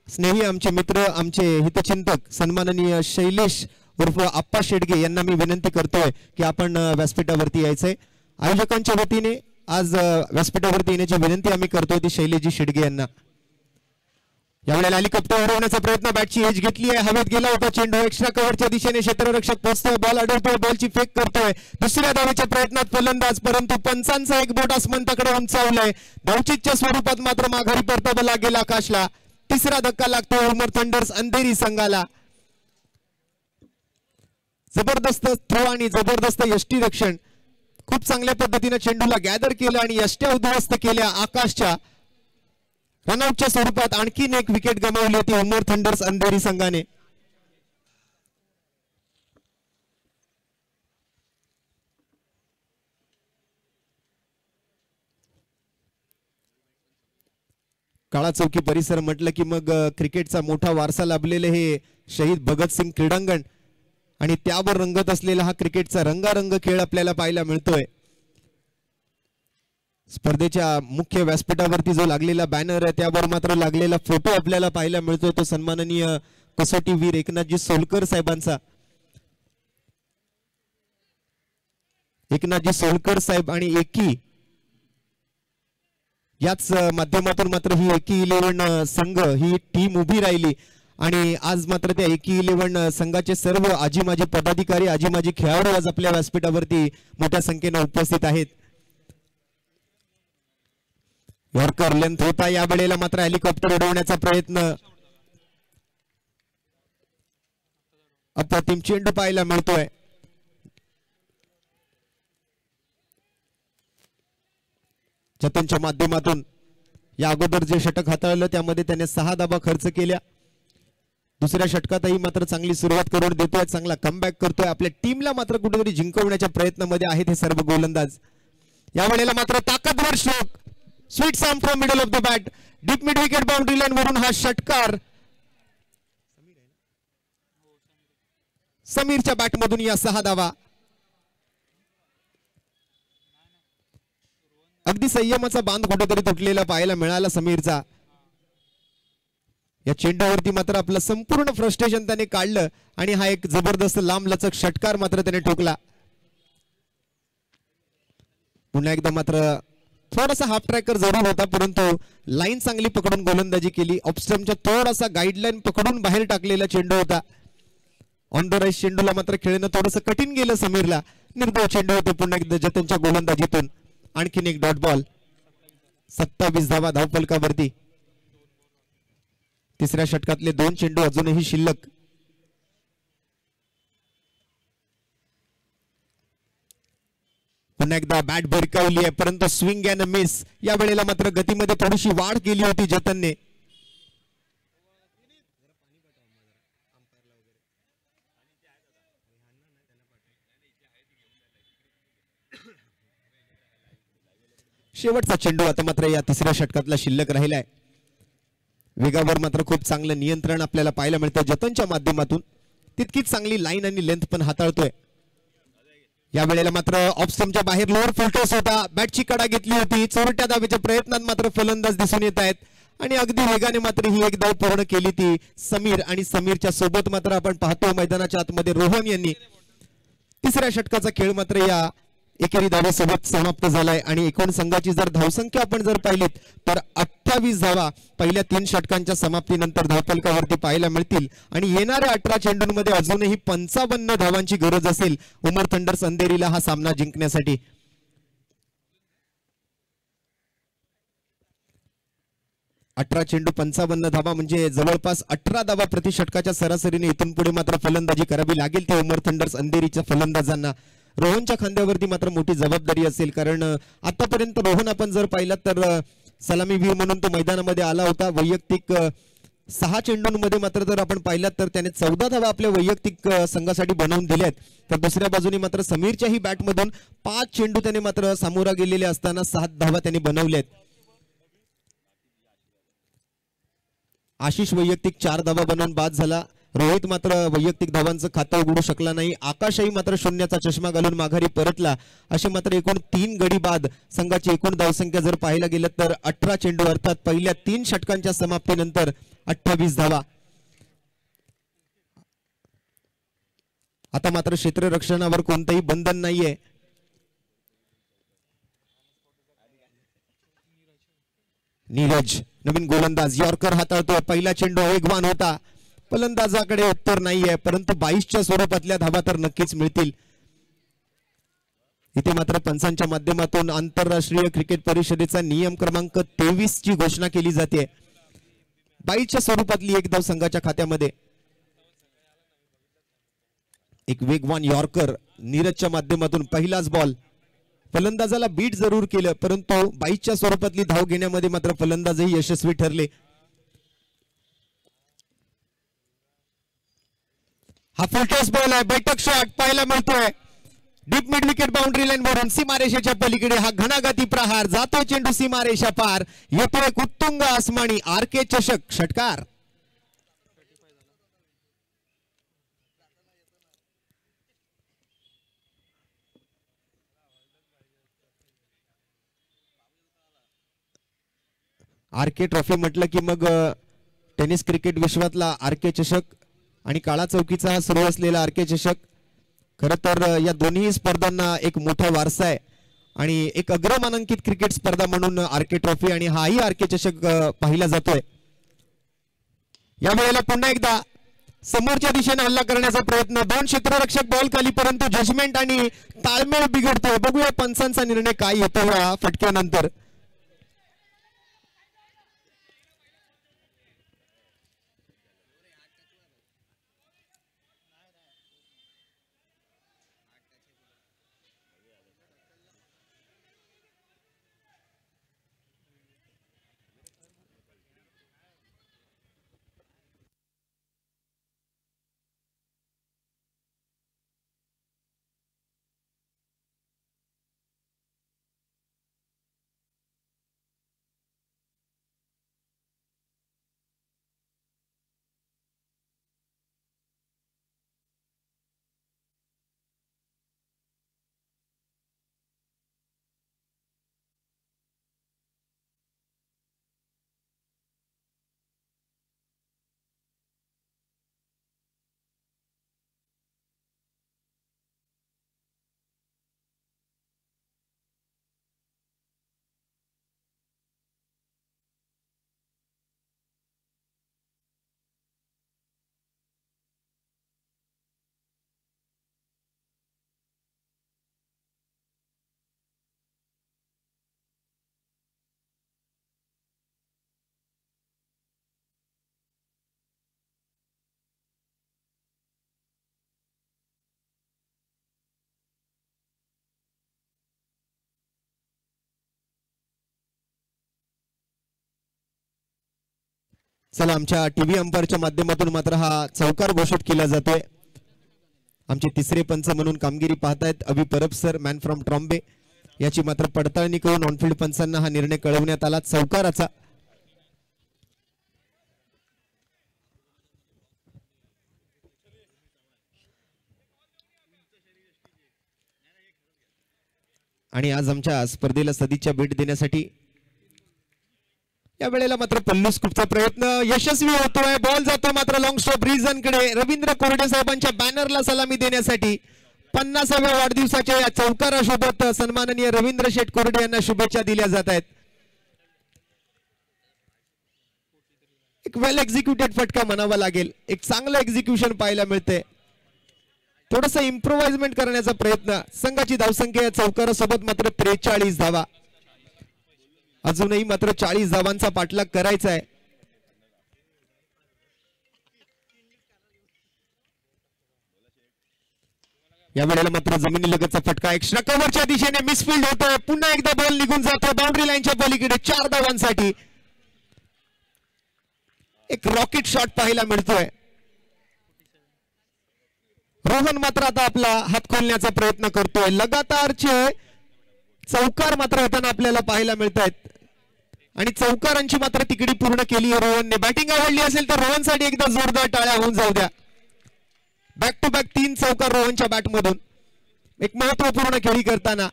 स्नेही, आमचे मित्र, आमचे हितचिंतक सन्माननीय शैलेश उर्फ आप्पा शेडगे यांना मी विनंती करतोय की आपण व्यासपीठावरती यायचंय. आयोजकांच्या वतीने आज व्यासपीठावरती येण्याची विनंती आम्ही करतोय ती शैलेशजी शेडगे यांना. यावेळेला हेलिकॉप्टर हरवण्याचा प्रयत्न, बॅटची एज घेतली आहे, हवेत गेला होता चेंडू, एक्स्ट्रा कव्हरच्या दिशेने क्षेत्ररक्षक पोहोचतोय, बॉल अडवतोय, बॉलची फेक करतोय दुसऱ्या धावेच्या प्रयत्नात फलंदाज, परंतु पंचांचा एक बोट आसमंताकडे उंचावलाय. धावचीतच्या स्वरूपात मात्र माघारी परतावा लागेल आकाशला. तिसरा धक्का लागतो उमर थंडर्स अंधेरी संघाला. जबरदस्त थ्रो आणि जबरदस्त यष्टीरक्षण, खूप चांगल्या पद्धतीने चेंडूला गॅदर केलं आणि यष्ट्या उद्ध्वस्त केल्या आकाशच्या. रनआउटच्या स्वरूपात आणखीन एक विकेट गमावली होती उमर थंडर्स अंधेरी संघाने. काळा चौकी परिसर म्हटलं की मग क्रिकेटचा मोठा वारसा लाभलेले हे शहीद भगतसिंग क्रीडांगण आणि त्यावर रंगत असलेला हा क्रिकेटचा रंगारंग खेळ आपल्याला पाहायला मिळतोय. स्पर्धेच्या मुख्य व्यासपीठावरती जो लागलेला बॅनर आहे त्यावर मात्र लागलेला फोटो आपल्याला पाहायला मिळतोय तो सन्माननीय कसोटी वीर एकनाथजी सोलकर साहेबांचा. एकनाथजी सोलकर साहेब आणि एकी याच माध्यमातून मात्र ही एकी 11 संघ ही टीम उभी राहिली आणि आज मात्र त्या एकी 11 संघाचे सर्व आजी माजी पदाधिकारी, आजी माजी खेळाडू आज आपल्या व्यासपीठावरती मोठ्या संख्येने उपस्थित आहेत. यॉर्कर लेंथ होता, या वेळेला मात्र हेलिकॉप्टर उडवण्याचा प्रयत्न, अप्रतिम चेंडू पाहायला मिळतोय. जतनच्या माध्यमातून या अगोदर जे षटक हाताळलं त्यामध्ये त्याने 6 धावा खर्च केल्या. दुसऱ्या षटकातही मात्र चांगली सुरुवात करून देतोय, चांगला कमबॅक करतोय. आपल्या टीमला मात्र कुठेतरी जिंकवण्याच्या प्रयत्नामध्ये आहेत हे सर्व गोलंदाज. या वेळेला मात्र ताकदवर stroke, sweet sound from middle of the bat, deep mid wicket boundary line वरून हा षटकार समीरच्या बॅटमधून या 6 धावा. अगदी संयमाचा बांध कुठेतरी तुटलेला पाहायला मिळाला समीरचा. या चेंडूवरती मात्र आपलं संपूर्ण फ्रस्ट्रेशन त्याने काढलं आणि हा एक जबरदस्त लांब लचक षटकार मात्र त्याने ठोकला. पुन्हा एकदा मात्र थोडासा हाफ ट्रॅकर जरूर होता, परंतु लाईन चांगली पकडून गोलंदाजी केली. ऑफस्टम्पच्या थोडासा गाईडलाईन पकडून बाहेर टाकलेला चेंडू होता. ऑन द राईस चेंडूला मात्र खेळणं थोडंसं कठीण गेलं समीरला. निर्धाव चेंडू होते पुन्हा एकदा जतनच्या गोलंदाजीतून. आणखीन एक डॉट बॉल, 27 धावा धावफलकावरती. तिसऱ्या षटकातले 2 चेंडू अजूनही शिल्लक. पुन्हा एकदा बॅट भिरकावली आहे परंतु स्विंग अँड मिस. या वेळेला मात्र गतीमध्ये थोडीशी वाढ केली होती जतनने. शेवटचा चेंडू आता मात्र या तिसऱ्या षटकातला शिल्लक राहिलाय. वेगावर मात्र खूप चांगलं नियंत्रण आपल्याला पाहायला मिळतं जतनच्या माध्यमातून. तितकीच चांगली लाईन आणि लेंथ पण हाताळतोय. या वेळेला मात्र ऑफ स्टंपच्या बाहेर लोअर फुलटॉस होता. बॅटची कडा घेतली होती. चोरट्या धावेच्या प्रयत्नात मात्र फलंदाज दिसून येत आहेत आणि अगदी वेगाने मात्र ही एक धाव पूर्ण केली ती समीर. आणि समीरच्या सोबत मात्र आपण पाहतो मैदानाच्या आतमध्ये रोहन यांनी. तिसऱ्या षटकाचा खेळ मात्र या एकेरी धावेसोबत समाप्त झालाय आणि एकूण संघाची जर धावसंख्या आपण जर पाहिलीत तर 28 धावा पहिल्या 3 षटकांच्या समाप्तीनंतर धावफलकावरती पाहायला मिळतील. आणि येणाऱ्या 18 चेंडूंमध्ये अजूनही 55 धावांची गरज असेल उमर थंडर्स अंधेरीला हा सामना जिंकण्यासाठी. अठरा चेंडू 55 धावा म्हणजे जवळपास 18 धावा प्रति षटकाच्या सरासरीने इथून पुढे मात्र फलंदाजी करावी लागेल ते उमर थंडर्स अंधेरीच्या फलंदाजांना. रोहनच्या खांद्यावरती मात्र मोठी जबाबदारी असेल कारण आतापर्यंत रोहन आपण जर पाहिला तर सलामीवीर म्हणून तो मैदानामध्ये आला होता. वैयक्तिक 6 चेंडूंमध्ये मात्र जर आपण पाहिलात तर त्याने 14 धावा आपल्या वैयक्तिक संघासाठी बनवून दिल्यात. तर दुसऱ्या बाजूने मात्र समीरच्याही बॅटमधून 5 चेंडू त्याने मात्र सामोरा गेलेले असताना 7 धावा त्याने बनवल्यात. आशिष वैयक्तिक 4 धावा बनवून बाद झाला. रोहित मात्र वैयक्तिक धावांचं खातं उघडू शकला नाही. आकाशही मात्र शून्याचा चष्मा घालून माघारी परतला. असे मात्र एकूण 3 गडी बाद संघाची एकूण धावसंख्या जर पाहायला गेलं तर 18 चेंडू अर्थात पहिल्या 3 षटकांच्या समाप्तीनंतर 28 धावा. आता मात्र क्षेत्ररक्षणावर कोणतंही बंधन नाहीये. नीरज नवीन गोलंदाज यॉर्कर हाताळतोय. पहिला चेंडू वेगवान होता. फलंदाजाकडे उत्तर नाहीये परंतु 22च्या स्वरूपातल्या धावा तर नक्कीच मिळतील. इथे मात्र पंचांच्या माध्यमातून आंतरराष्ट्रीय क्रिकेट परिषदेचा नियम क्रमांक 23 ची घोषणा केली जाते. 22च्या स्वरूपातली एक धाव संघाच्या खात्यामध्ये. एक वेगवान यॉर्कर नीरजच्या माध्यमातून पहिलाच बॉल. फलंदाजाला बीट जरूर केलं परंतु 22च्या स्वरूपातली धाव घेण्यामध्ये मात्र फलंदाजही यशस्वी ठरले. हा फुलटॉस बॉल आहे. बैठक शॉट पाहायला मिळतोय. Deep mid wicket boundary line वरून सीमारेषेच्या पलीकडे हा घणाघाती प्रहार. जातोय चेंडू सीमारेषा पार. येतोय उत्तुंग आसमानी आरके चषक षटकार. आरके ट्रॉफी म्हटलं की मग टेनिस क्रिकेट विश्वातला आरके चषक आणि काळा चौकीचा हा सुरू असलेला आरके चषक. खरं तर या दोन्ही स्पर्धांना एक मोठा वारसा आहे आणि एक अग्रमानांकित क्रिकेट स्पर्धा म्हणून आरके ट्रॉफी आणि हाही आरके चषक पाहिला जातोय. या वेळेला पुन्हा एकदा समोरच्या दिशेने हल्ला करण्याचा प्रयत्न. 2 क्षेत्ररक्षक बॉल खाली परंतु जजमेंट आणि ताळमेळ बिघडतोय. बघूया पंचांचा निर्णय काय येतो या फटक्यानंतर. चला आमच्या टीव्ही अंपायरच्या माध्यमातून मात्र हा चौकार घोषित केला जातोय. आमचे तिसरे पंच म्हणून कामगिरी पाहतायत Abhi Parab sir, man from Trombay. याची मात्र पडताळणी करून ऑनफिल्ड पंचांना हा निर्णय कळवण्यात आला चौकाराचा. आणि आज आमच्या स्पर्धेला सदिच्छा भेट देण्यासाठी या वेळेला मात्र पल्लू स्कूपचा प्रयत्न यशस्वी होतोय. बॉल जातो मात्र लॉंग स्टॉप रिझनकडे. रवींद्र कोरडे साहेबांच्या बॅनरला सलामी देण्यासाठी 50व्या वाढदिवसाच्या या चौकारासोबत सन्माननीय रवींद्र शेठ कोरडे यांना शुभेच्छा दिल्या जात आहेत. एक वेल एक्झिक्युटेड फटका म्हणावा लागेल. एक चांगलं एक्झिक्युशन पाहायला मिळते. थोडस इम्प्रोव्हाइजमेंट करण्याचा प्रयत्न. संघाची धावसंख्या या चौकारासोबत मात्र 43 धावा. अजूनही मात्र 40 धावांचा पाठलाग करायचा आहे. या वेळेला मात्र जमिनीलगतचा फटका एक्स्ट्रा कव्हरच्या दिशेने मिसफिल्ड होतोय. पुन्हा एकदा बॉल निघून जातो बाउंड्री लाईनच्या पलीकडे 4 धावांसाठी. एक रॉकेट शॉट पाहायला मिळतोय. रोहन मात्र आता आपला हात खोलण्याचा प्रयत्न करतोय. लगातारचे चौकार मात्र होताना आपल्याला पाहायला मिळत आहेत आणि चौकारांची मात्र तिकडी पूर्ण केली आहे रोहनने. बॅटिंग आवडली असेल तर रोहनसाठी एकदा जोरदार टाळ्या होऊन जाऊ द्या. बॅक टू बॅक 3 चौकार रोहनच्या बॅटमधून. एक महत्वपूर्ण खेळी करताना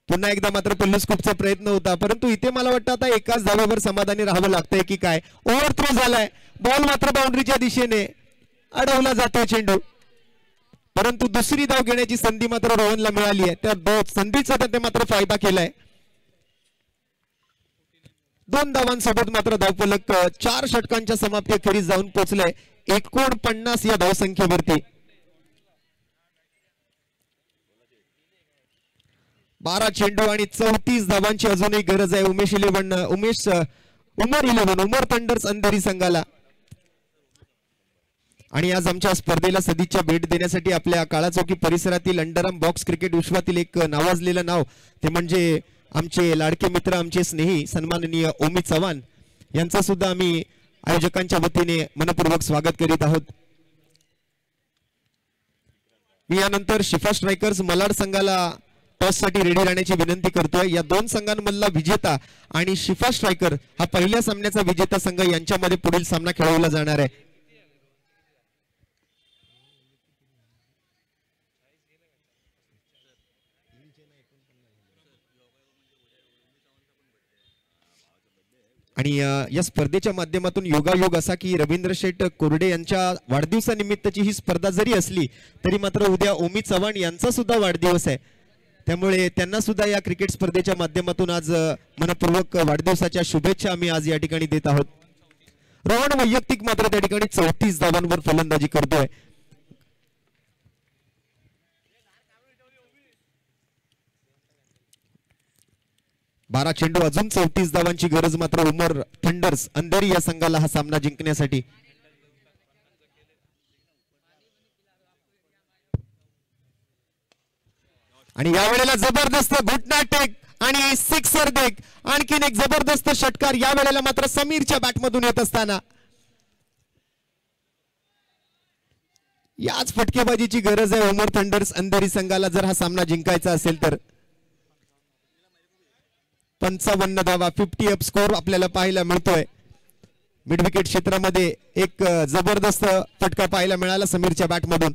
पुन्हा एकदा मात्र पल्लू स्कूपचा प्रयत्न होता, परंतु इथे मला वाटतं आता एकाच धावेवर समाधानी राहावं लागतंय की काय. ओव्हर थ्रो झालाय. बॉल मात्र बाउंड्रीच्या दिशेने अडवला जातोय चेंडू, परंतु दुसरी धाव घेण्याची संधी मात्र रोहनला मिळाली आहे. त्या संधीचा त्याने मात्र फायदा केलाय. 2 धावांसोबत मात्र धावफलक 4 षटकांच्या समाप्तीखेरीज जाऊन पोहोचलाय 49 या धावसंख्येवरती. 12 चेंडू आणि 34 धावांची अजूनही गरज आहे उमर थंडर्स अंधेरी संघाला. आणि आज आमच्या स्पर्धेला सदिच्छा भेट देण्यासाठी आपल्या काळाचौकी परिसरातील अंडरआर्म बॉक्स क्रिकेट विश्वातील एक नावाजलेलं नाव ते म्हणजे आमचे लाडके मित्र, आमचे स्नेही सन्माननीय ओमी चव्हाण यांचा सुद्धा आम्ही आयोजकांच्या वतीने मनपूर्वक स्वागत करीत आहोत. मी यानंतर शिफा स्ट्रायकर्स मलाड संघाला टॉस साठी रेडी राहण्याची विनंती करतोय. या 2 संघांमधला विजेता आणि शिफा स्ट्रायकर हा पहिल्या सामन्याचा विजेता संघ यांच्यामध्ये पुढील सामना खेळवला जाणार आहे. आणि या स्पर्धेच्या माध्यमातून योगायोग असा की रवींद्र शेठ कोरडे यांच्या वाढदिवसानिमित्तची ही स्पर्धा जरी असली तरी मात्र उद्या ओमी चव्हाण यांचा सुद्धा वाढदिवस आहे. त्यामुळे त्यांना सुद्धा या क्रिकेट स्पर्धेच्या माध्यमातून आज मनपूर्वक वाढदिवसाच्या शुभेच्छा आम्ही आज या ठिकाणी देत आहोत. रोहन वैयक्तिक मात्र त्या ठिकाणी 34 धावांवर फलंदाजी करतोय. बारा चेंडू अजून 34 धावांची गरज मात्र उमर थंडर्स अंधेरी या संघाला हा सामना जिंकण्यासाठी. आणि यावेळेला जबरदस्त घुटना टेक आणि सिक्सर देख आणखीन एक जबरदस्त षटकार या वेळेला मात्र समीरच्या बॅटमधून येत असताना. याच फटकेबाजीची गरज आहे उमर थंडर्स अंधेरी संघाला जर हा सामना जिंकायचा असेल तर. 55 धावा 50 अप स्कोर आपल्याला पाहायला मिळतोय. मिड विकेट क्षेत्रामध्ये एक जबरदस्त फटका पाहायला मिळाला समीरच्या बॅटमधून.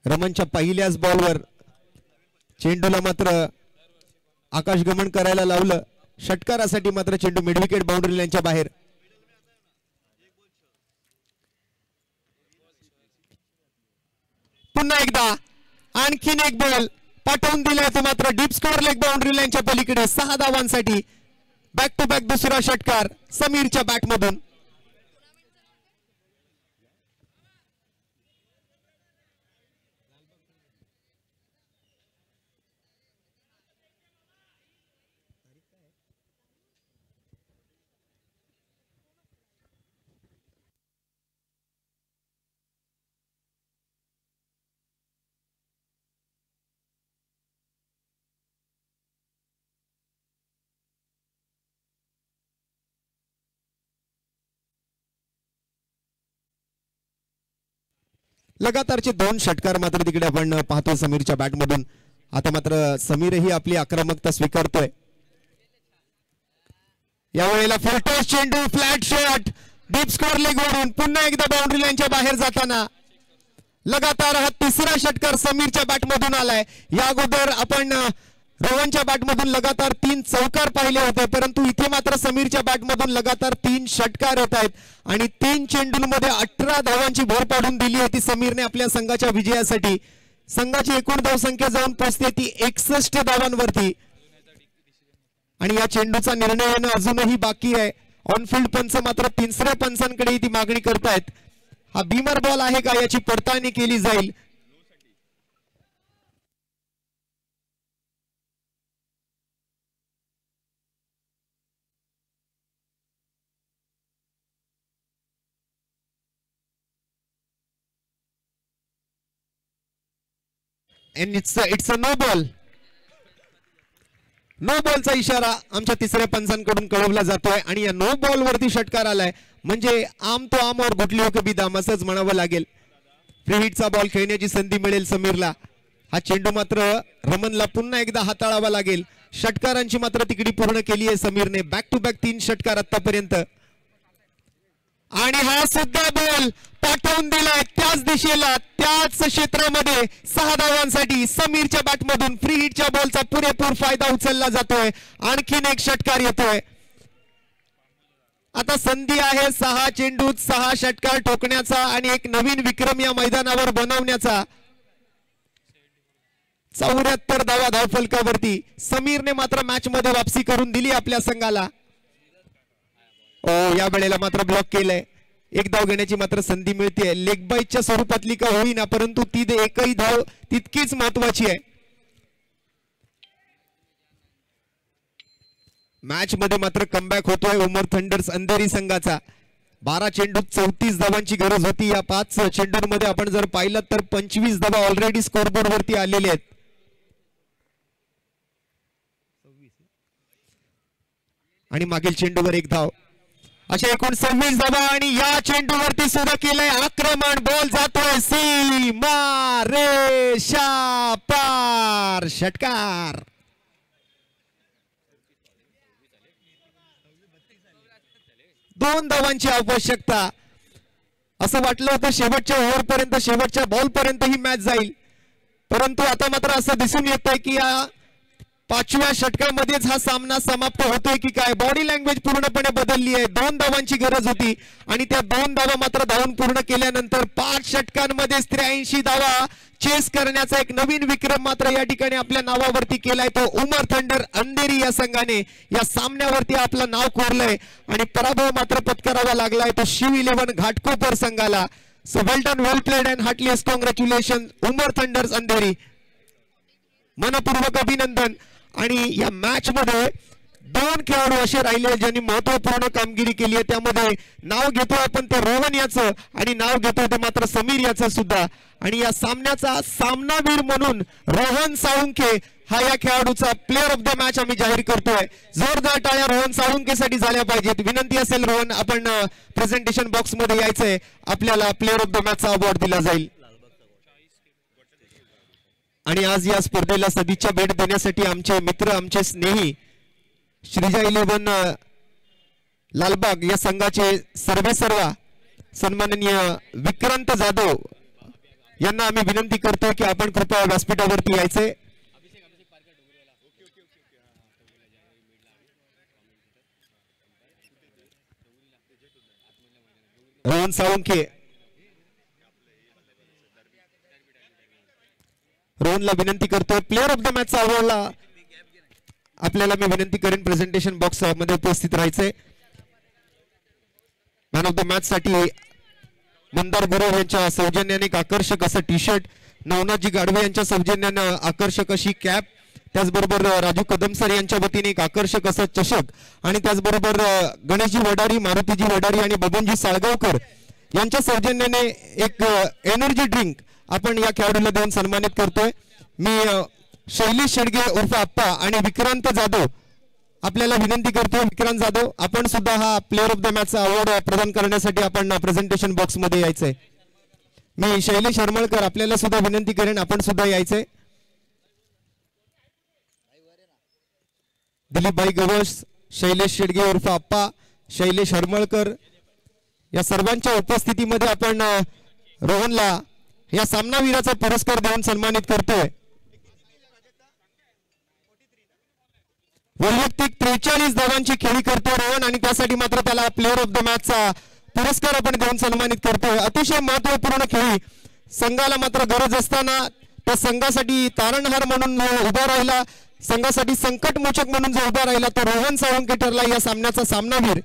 रमनच्या पहिल्याच बॉलवर चेंडूला मात्र आकाशगमन करायला लावलं. षटकारासाठी मात्र चेंडू मिडविकेट बाउंड्री लाईनच्या बाहेर. पुन्हा एकदा आणखीन एक बॉल पाठवून दिलाय तो मात्र डीप स्कोअर लेग बाउंड्री लाईनच्या पलीकडे 6 धावांसाठी. बॅक टू बॅक दुसरा षटकार समीरच्या बॅटमधून. लगातारचे 2 षटकार मात्र तिकडे आपण पाहतोय समीरच्या बॅटमधून. आता मात्र समीरही आपली आक्रमकता स्वीकारतोय. यावेळेला फुलटॉस चेंडू, flat shot, deep score leg वरून पुन्हा एकदा बाउंड्री लाईनच्या बाहेर जाताना. लगातार हा 3रा षटकार समीरच्या बॅटमधून आलाय. या अगोदर आपण रोहनच्या बॅटमधून लगातार 3 चौकार पाहिले होते, परंतु इथे मात्र समीरच्या बॅटमधून लगातार 3 षटकार येत आहेत आणि 3 चेंडूंमध्ये 18 धावांची भर पाडून दिली होती समीरने आपल्या संघाच्या विजयासाठी. संघाची एकूण धावसंख्या जाऊन पोहोचते ती 61 धावांवरती आणि या चेंडूचा निर्णय येणं अजूनही बाकी आहे. ऑनफिल्ड पंच मात्र 3ऱ्या पंचांकडे ती मागणी करतायत. हा बीमर बॉल आहे का याची पडताळणी केली जाईल. It's a no ball. No बॉलचा इशारा आमच्या 3ऱ्या पंचांकडून कळवला जातोय आणि या नो बॉल वरती षटकार आलाय. म्हणजे आम तो आम और गुटली हो कभी दाम असंच म्हणावं लागेल. फ्री हिटचा बॉल खेळण्याची संधी मिळेल समीरला. हा चेंडू मात्र रमनला पुन्हा एकदा हाताळावा लागेल. षटकारांची मात्र तिकडी पूर्ण केली आहे समीरने. बॅक टू बॅक 3 षटकार आतापर्यंत आणि हा सुद्धा बॉल पाठवून दिलाय त्याच दिशेला, त्याच क्षेत्रामध्ये 6 धावांसाठी समीरच्या बॅटमधून फ्री हिटच्या बॉलचा पुरेपूर फायदा उचलला जातोय. आणखीन एक षटकार येतोय. आता संधी आहे 6 चेंडूत 6 षटकार ठोकण्याचा आणि एक नवीन विक्रम या मैदानावर बनवण्याचा. 74 धावा धावफलकावरती समीरने मात्र मॅच मध्ये वापसी करून दिली आपल्या संघाला. या वेळेला मात्र ब्लॉक केलंय. एक धाव घेण्याची मात्र संधी मिळते. लेग बाईटच्या स्वरूपातली का होईना, परंतु ती एकही धाव तितकीच महत्वाची आहे. मॅच मध्ये मात्र कमबॅक होतोय उमर थंडर्स अंधेरी संघाचा. 12 चेंडूत 34 धावांची गरज होती. या 5 चेंडूंमध्ये आपण जर पाहिलं तर 25 धावा ऑलरेडी स्कोरबोर्ड वरती आलेले आहेत. आणि मागील चेंडूवर 1 धाव, अशा एकूण 26 धावा. आणि या चेंडूवरती सुद्धा केलंय आक्रमण. बॉल जातोय सीमा रेषा पार. षटकार. दोन धावांची आवश्यकता. असं वाटलं होतं शेवटच्या ओव्हरपर्यंत, शेवटच्या बॉलपर्यंत ही मॅच जाईल, परंतु आता मात्र असं दिसून येत आहे की या 5व्या षटकामध्येच हा सामना समाप्त होतोय की काय. बॉडी लँग्वेज पूर्णपणे बदलली आहे. 2 धावांची गरज होती आणि त्या 2 धावा मात्र धावून पूर्ण केल्यानंतर 5 षटकांमध्ये 83 धावा चेस करण्याचा एक नवीन विक्रम मात्र या ठिकाणी आपल्या नावावरती केलाय. तो उमर थंडर अंधेरी या संघाने या सामन्यावरती आपलं नाव कोरलंय आणि पराभव मात्र पत्करावा लागलाय तो शिव 11 घाटकोपर संघाला. So well done, well played and heartiest congratulation Umar thunders Andheri. मनपूर्वक अभिनंदन. आणि या मॅच मध्ये 2 खेळाडू असे राहिले ज्यांनी महत्वपूर्ण कामगिरी केली आहे. त्यामध्ये नाव घेतो आपण ते रोहन याचं आणि नाव घेतो ते मात्र समीर याचं सुद्धा. आणि या सामन्याचा सामनावीर म्हणून रोहन साळुंखे हा या खेळाडूचा प्लेअर ऑफ द मॅच आम्ही जाहीर करतोय. जोरदार टाळ्या रोहन साळुंखेसाठी झाल्या पाहिजेत. विनंती असेल रोहन, आपण प्रेझेंटेशन बॉक्स मध्ये यायचंय. आपल्याला प्लेअर ऑफ द मॅचचा अवॉर्ड दिला जाईल. आणि आज या स्पर्धेला सदिच्छा भेट देण्यासाठी आमचे मित्र, आमचे स्नेही श्रीजा 11 लालबाग या संघाचे सर्वेसर्वा सन्माननीय विक्रांत जाधव यांना आम्ही विनंती करतो की आपण कृपया व्यासपीठावरती यायचे. रोहन साळुंखे, रोहनला विनंती करतोय प्लेअर ऑफ द मॅचचा अवॉर्डला आपल्याला मी विनंती करेन प्रेझेंटेशन बॉक्स मध्ये उपस्थित राहायचंय. मॅन ऑफ द मॅच साठी मंदार गुरव यांच्या सौजन्याने एक आकर्षक असं टी शर्ट, नवनाथजी गाडवे यांच्या सौजन्यानं आकर्षक अशी कॅप, त्याचबरोबर राजू कदम सर यांच्या वतीने एक आकर्षक असं चषक आणि त्याचबरोबर गणेशजी वडारी, मारुतीजी वडारी आणि बबनजी साळगावकर यांच्या सौजन्याने एक एनर्जी ड्रिंक आपण या खेळाडूला देऊन सन्मानित करतोय. मी शैलेश शेडगे उर्फ आप्पा आणि विक्रांत जाधव आपल्याला विनंती करतो. विक्रांत जाधव, आपण सुद्धा हा प्लेअर ऑफ द मॅचचा अवॉर्ड प्रदान करण्यासाठी आपण प्रेझेंटेशन बॉक्स मध्ये यायचंय. मी शैलेश हरमळकर आपल्याला सुद्धा विनंती करेन, आपण सुद्धा यायचंय. दिलीपभाई गवस, शैलेश शेडगे उर्फ आप्पा, शैलेश हरमळकर या सर्वांच्या उपस्थितीमध्ये आपण रोहनला या सामनावीराचा पुरस्कार देऊन सन्मानित करतोय. वैयक्तिक 43 धावांची खेळी करतोय रोहन आणि त्यासाठी मात्र त्याला प्लेअर ऑफ द मॅचचा पुरस्कार आपण देऊन सन्मानित करतोय. अतिशय महत्वपूर्ण खेळी, संघाला मात्र गरज असताना त्या संघासाठी तारणहार म्हणून उभा राहिला, संघासाठी संकटमोचक म्हणून जो उभा राहिला तो रोहन साळुंके ठरला या सामन्याचा सामनावीर.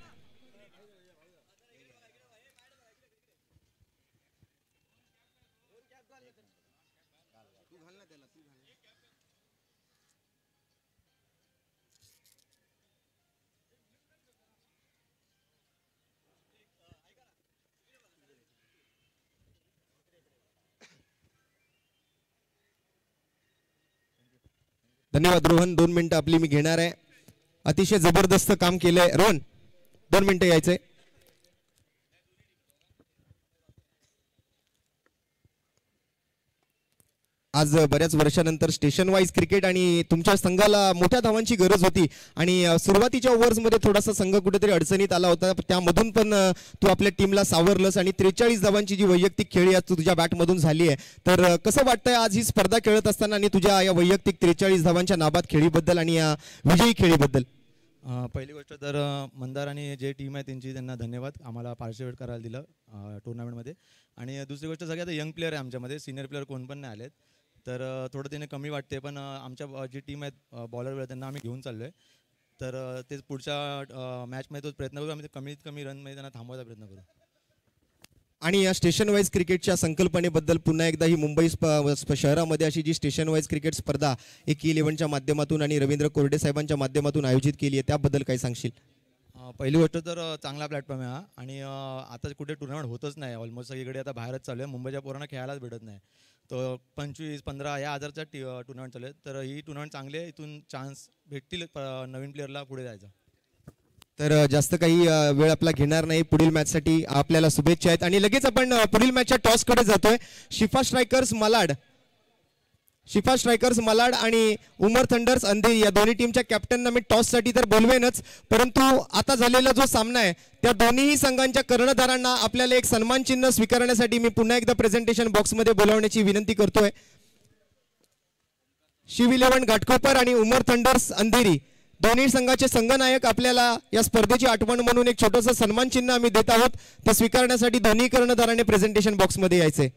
धन्यवाद रोहन. 2 मिनिटं आपली मी घेणार आहे. अतिशय जबरदस्त काम केलंय रोहन. 2 मिनिटं यायचंय. आज बऱ्याच वर्षानंतर स्टेशन वाईज क्रिकेट आणि तुमच्या संघाला मोठ्या धावांची गरज होती आणि सुरुवातीच्या ओव्हर्समध्ये थोडासा संघ कुठेतरी अडचणीत आला होता, त्यामधून पण तू आपल्या टीमला सावरलंस आणि 43 धावांची जी वैयक्तिक खेळी आज तुझ्या बॅटमधून झाली आहे. तर कसं वाटतंय आज ही स्पर्धा खेळत असताना आणि तुझ्या या वैयक्तिक 43 धावांच्या नाबाद खेळीबद्दल आणि या विजयी खेळीबद्दल? पहिली गोष्ट तर मंदार आणि जे टीम आहे त्यांना धन्यवाद, आम्हाला पार्टिसिपेट करायला दिलं टुर्नामेंटमध्ये. आणि दुसरी गोष्ट सगळ्यात यंग प्लेअर आहे आमच्यामध्ये, सिनियर प्लेअर कोण पण नाही आलेत, तर थोडं त्याने कमी वाटते. पण आमच्या जी टीम आहेत बॉलर वेळ त्यांना आम्ही घेऊन चाललो आहे, तर तेच पुढच्या मॅचमध्ये तोच प्रयत्न करू, आम्ही कमीत कमी रनमध्ये त्यांना थांबवायचा प्रयत्न करू. आणि या स्टेशन वाईज क्रिकेटच्या संकल्पनेबद्दल पुन्हा एकदा ही मुंबई शहरामध्ये अशी जी स्टेशन वाईज क्रिकेट स्पर्धा AK11च्या माध्यमातून आणि रवींद्र कोरडे साहेबांच्या माध्यमातून आयोजित केली आहे, त्याबद्दल काय सांगशील? पहिली गोष्ट तर चांगला प्लॅटफॉर्म आहे हा, आणि आता कुठे टुर्नामेंट होतच नाही, ऑलमोस्ट सगळीकडे आता बाहेरच चालू आहे, मुंबईच्या पोरांना खेळायलाच भेटत नाही. तो 25-15 या हजारचा टुर्नामेंट चालू आहे, तर ही टुर्नामेंट चांगली आहे, इथून चान्स भेटतील नवीन प्लेअरला पुढे जायचा. तर जास्त काही वेळ आपला घेणार नाही, पुढील मॅचसाठी आपल्याला शुभेच्छा आहेत. आणि लगेच आपण पुढील मॅचच्या टॉसकडे जातोय. शिफा स्ट्रायकर्स मलाड आणि उमर थंडर्स अंधेरी या दोन्ही टीमच्या कॅप्टनना मी टॉससाठी तर बोलवेनच, परंतु आता झालेला जो सामना आहे त्या दोन्ही संघांच्या कर्णधारांना आपल्याला एक सन्मान चिन्ह स्वीकारण्यासाठी मी पुन्हा एकदा प्रेझेंटेशन बॉक्समध्ये बोलावण्याची विनंती करतोय. शिव 11 घाटकोपर आणि उमर थंडर्स अंधेरी दोन्ही संघाचे संघनायक आपल्याला या स्पर्धेची आठवण म्हणून एक छोटंसं सन्मान चिन्ह आम्ही देत आहोत, ते स्वीकारण्यासाठी दोन्ही कर्णधारांनी प्रेझेंटेशन बॉक्समध्ये यायचे.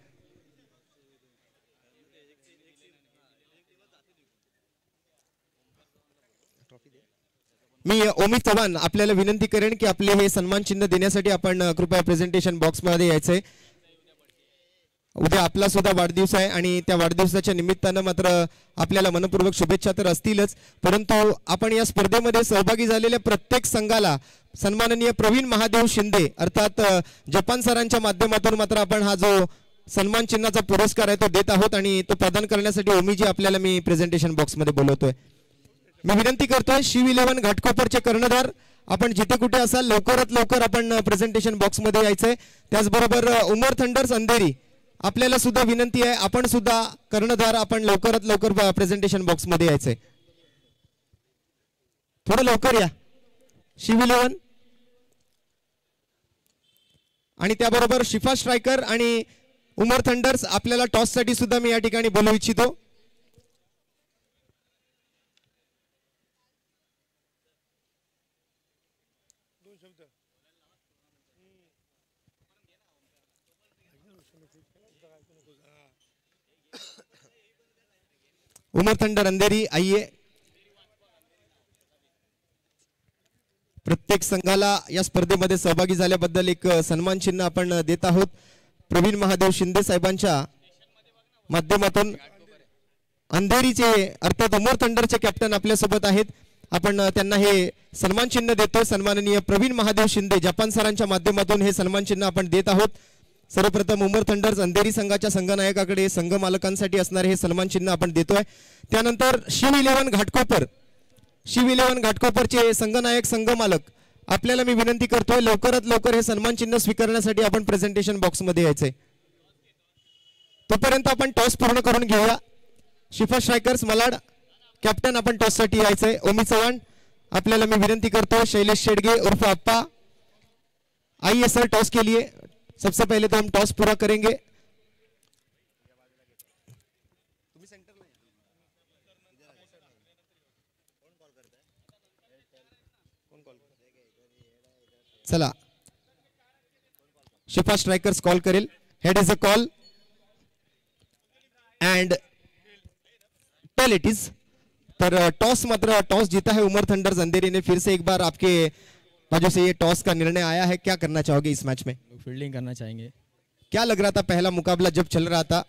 मी ओमी चव्हाण आपल्याला विनंती करेन की आपले हे सन्मान चिन्ह देण्यासाठी आपण कृपया प्रेझेंटेशन बॉक्समध्ये यायचंय. उद्या आपला सुद्धा वाढदिवस आहे आणि त्या वाढदिवसाच्या निमित्तानं मात्र आपल्याला मनपूर्वक शुभेच्छा तर असतीलच, परंतु आपण या स्पर्धेमध्ये सहभागी झालेल्या प्रत्येक संघाला सन्माननीय प्रवीण महादेव शिंदे अर्थात जपान सरांच्या माध्यमातून मात्र आपण हा जो सन्मान चिन्हाचा पुरस्कार आहे तो देत आहोत आणि तो प्रदान करण्यासाठी ओमीजी आपल्याला मी प्रेझेंटेशन बॉक्समध्ये बोलवतोय. मी विनंती करतोय शिव 11 घाटकोपरचे कर्णधार आपण जिथे कुठे असाल लवकरात लवकर आपण प्रेझेंटेशन बॉक्समध्ये यायचंय. त्याचबरोबर उमर थंडर्स अंधेरी आपल्याला सुद्धा विनंती आहे, आपण सुद्धा कर्णधार आपण लवकरात लवकर प्रेझेंटेशन बॉक्समध्ये यायचंय. थोडं लवकर या शिव 11 आणि त्याबरोबर शिफा स्ट्रायकर आणि उमर थंडर्स आपल्याला टॉससाठी सुद्धा मी या ठिकाणी बोलवू इच्छितो. उमर थंडर अंधेरी आइए. प्रत्येक संघाला या स्पर्धेमध्ये सहभागी झाल्याबद्दल एक सन्मान चिन्ह आपण देत आहोत. प्रवीण महादेव शिंदे साहेबांच्या माध्यमातून अंधेरीचे अर्थात उमर थंडरचे कॅप्टन आपल्या सोबत आहेत, आपण त्यांना हे सन्मान चिन्ह देतो. सन्माननीय प्रवीण महादेव शिंदे जपान सरांच्या माध्यमातून हे सन्मान चिन्ह आपण देत आहोत. सर्वप्रथम उमर थंडर्स अंधेरी संघाच्या संघनायकाकडे संघ मालकांसाठी असणारे हे सन्मान चिन्ह आपण देतोय. त्यानंतर शिव 11 घाटकोपरचे संघनायक संघ मालक आपल्याला मी विनंती करतोय लवकरात लवकर हे सन्मान चिन्ह स्वीकारण्यासाठी आपण प्रेझेंटेशन बॉक्समध्ये यायचंय. तोपर्यंत आपण टॉस पूर्ण करून घेऊया. शिफा स्ट्रायकर्स मलाड कॅप्टन आपण टॉस साठी यायचंय. ओमी चव्हाण आपल्याला मी विनंती करतो. शैलेश शेडगे उर्फ अप्पा आइए सर टॉस के लिए. सबसे पहले तो हम टॉस पूरा करेंगे. चला शिफा स्ट्रायकर्स कॉल करेल. Head is a call and tail it is. पर टॉस मात्र टॉस जीता है उमर थंडर्स अंधेरी ने. फिर से एक बार आपके बाजू से ये टॉस का निर्णय आया है. क्या करना चाहोगे इस मैच में? फील्डिंग करना चाहेंगे. क्या लग रहा था पहला मुकाबला जब चल रहा था?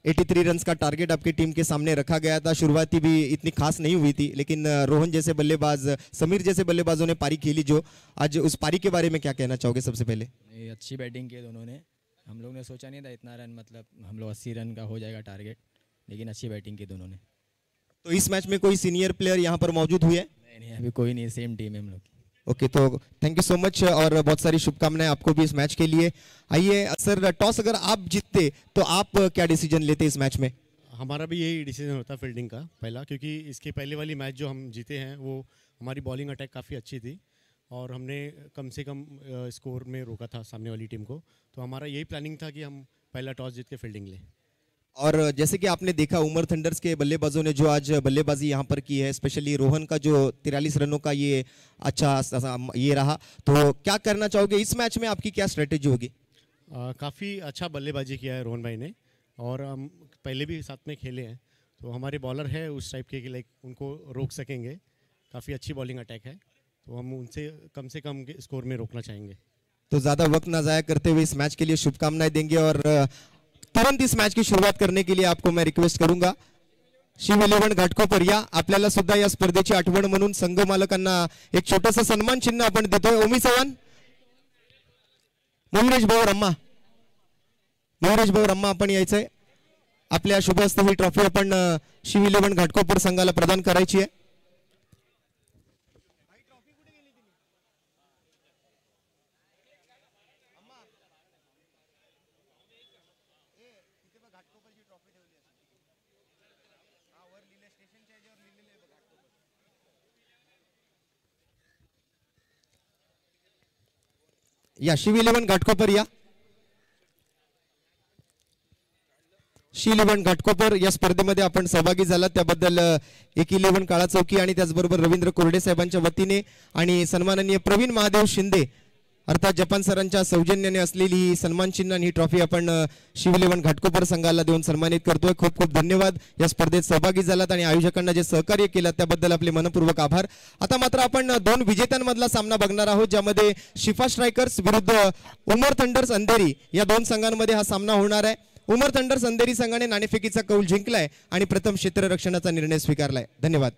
83 रन का टारगेट आपकी टीम के सामने रखा गया था. शुरुआती भी इतनी खास नहीं हुई थी, लेकिन रोहन जैसे बल्लेबाज, समीर जैसे बल्लेबाजों ने पारी खेली. जो आज उस पारी के बारे में क्या कहना चाहोगे सबसे पहले? अच्छी बैटिंग की दोनों ने. हम लोग ने सोचा नहीं था इतना रन, मतलब हम लोग 80 रन का हो जाएगा टारगेट, लेकिन अच्छी बैटिंग की दोनों ने. तो इस मैच में कोई सीनियर प्लेयर यहाँ पर मौजूद हुए? नहीं, अभी कोई नहीं, सेम टीम है हम लोग. ओके, तो थैंक यू सो मच और बहुत सारी शुभकामनाएं आपको भी इस मैच के लिए. आइए सर, टॉस अगर आप जीतते तो आप क्या डिसीजन लेते इस मैच में? हमारा भी यही डिसीजन होता फील्डिंग का पहला, क्योंकि इसके पहले वाली मैच जो हम जीते हैं वो हमारी बॉलिंग अटैक काफ़ी अच्छी थी और हमने कम से कम स्कोर में रोका था सामने वाली टीम को. तो हमारा यही प्लानिंग था कि हम पहला टॉस जीत के फील्डिंग लें. और जैसे कि आपने देखा उमर थंडर्स के बल्लेबाजों ने जो आज बल्लेबाजी यहाँ पर की है, स्पेशली रोहन का जो 43 रनों का ये अच्छा ये रहा, तो क्या करना चाहोगे इस मैच में? आपकी क्या स्ट्रेटेजी होगी? काफ़ी अच्छा बल्लेबाजी किया है रोहन भाई ने और हम पहले भी साथ में खेले हैं. तो हमारे बॉलर है उस टाइप के कि लाइक उनको रोक सकेंगे. काफ़ी अच्छी बॉलिंग अटैक है, तो हम उनसे से कम स्कोर में रोकना चाहेंगे. तो ज़्यादा वक्त ना ज़ाया करते हुए इस मैच के लिए शुभकामनाएं देंगे और तुरंत इस मैच की सुरुवात करने के लिए आपको मैं रिक्वेस्ट करूंगा. शिव 11 घाटकोपर या आपल्याला सुद्धा या स्पर्धेची आठवण म्हणून संघ मालकांना एक छोटंसं सन्मान चिन्ह आपण देतोय. ओमी चव्हाण, मयुरेश भाऊ रम्मा आपण यायचंय. आपल्या शुभ हस्ते ही ट्रॉफी आपण शिव 11 घाटकोपर संघाला प्रदान करायची आहे. या शिव 11 घाटकोपर या. शिव 11 घाटकोपर या स्पर्धेमध्ये आपण सहभागी झाला त्याबद्दल 11 काळा चौकी आणि त्याचबरोबर रवींद्र कोरडे साहेबांच्या वतीने आणि सन्माननीय प्रवीण महादेव शिंदे अर्थात जपान सरांच्या सौजन्याने असलेली ही सन्मान चिन्ह आणि ही ट्रॉफी आपण शिव 11 घाटकोपर संघाला देऊन सन्मानित करतोय. खूप खूप धन्यवाद या स्पर्धेत सहभागी झालात आणि आयोजकांना जे सहकार्य केलं त्याबद्दल आपले मनपूर्वक आभार. आता मात्र आपण दोन विजेत्यांमधला सामना बघणार आहोत, ज्यामध्ये शिफा स्ट्रायकर्स विरुद्ध उमर थंडर्स अंधेरी या दोन संघांमध्ये हा सामना होणार आहे. उमर थंडर्स अंधेरी संघाने नाणेफेकीचा कौल जिंकलाय आणि प्रथम क्षेत्ररक्षणाचा निर्णय स्वीकारलाय. धन्यवाद.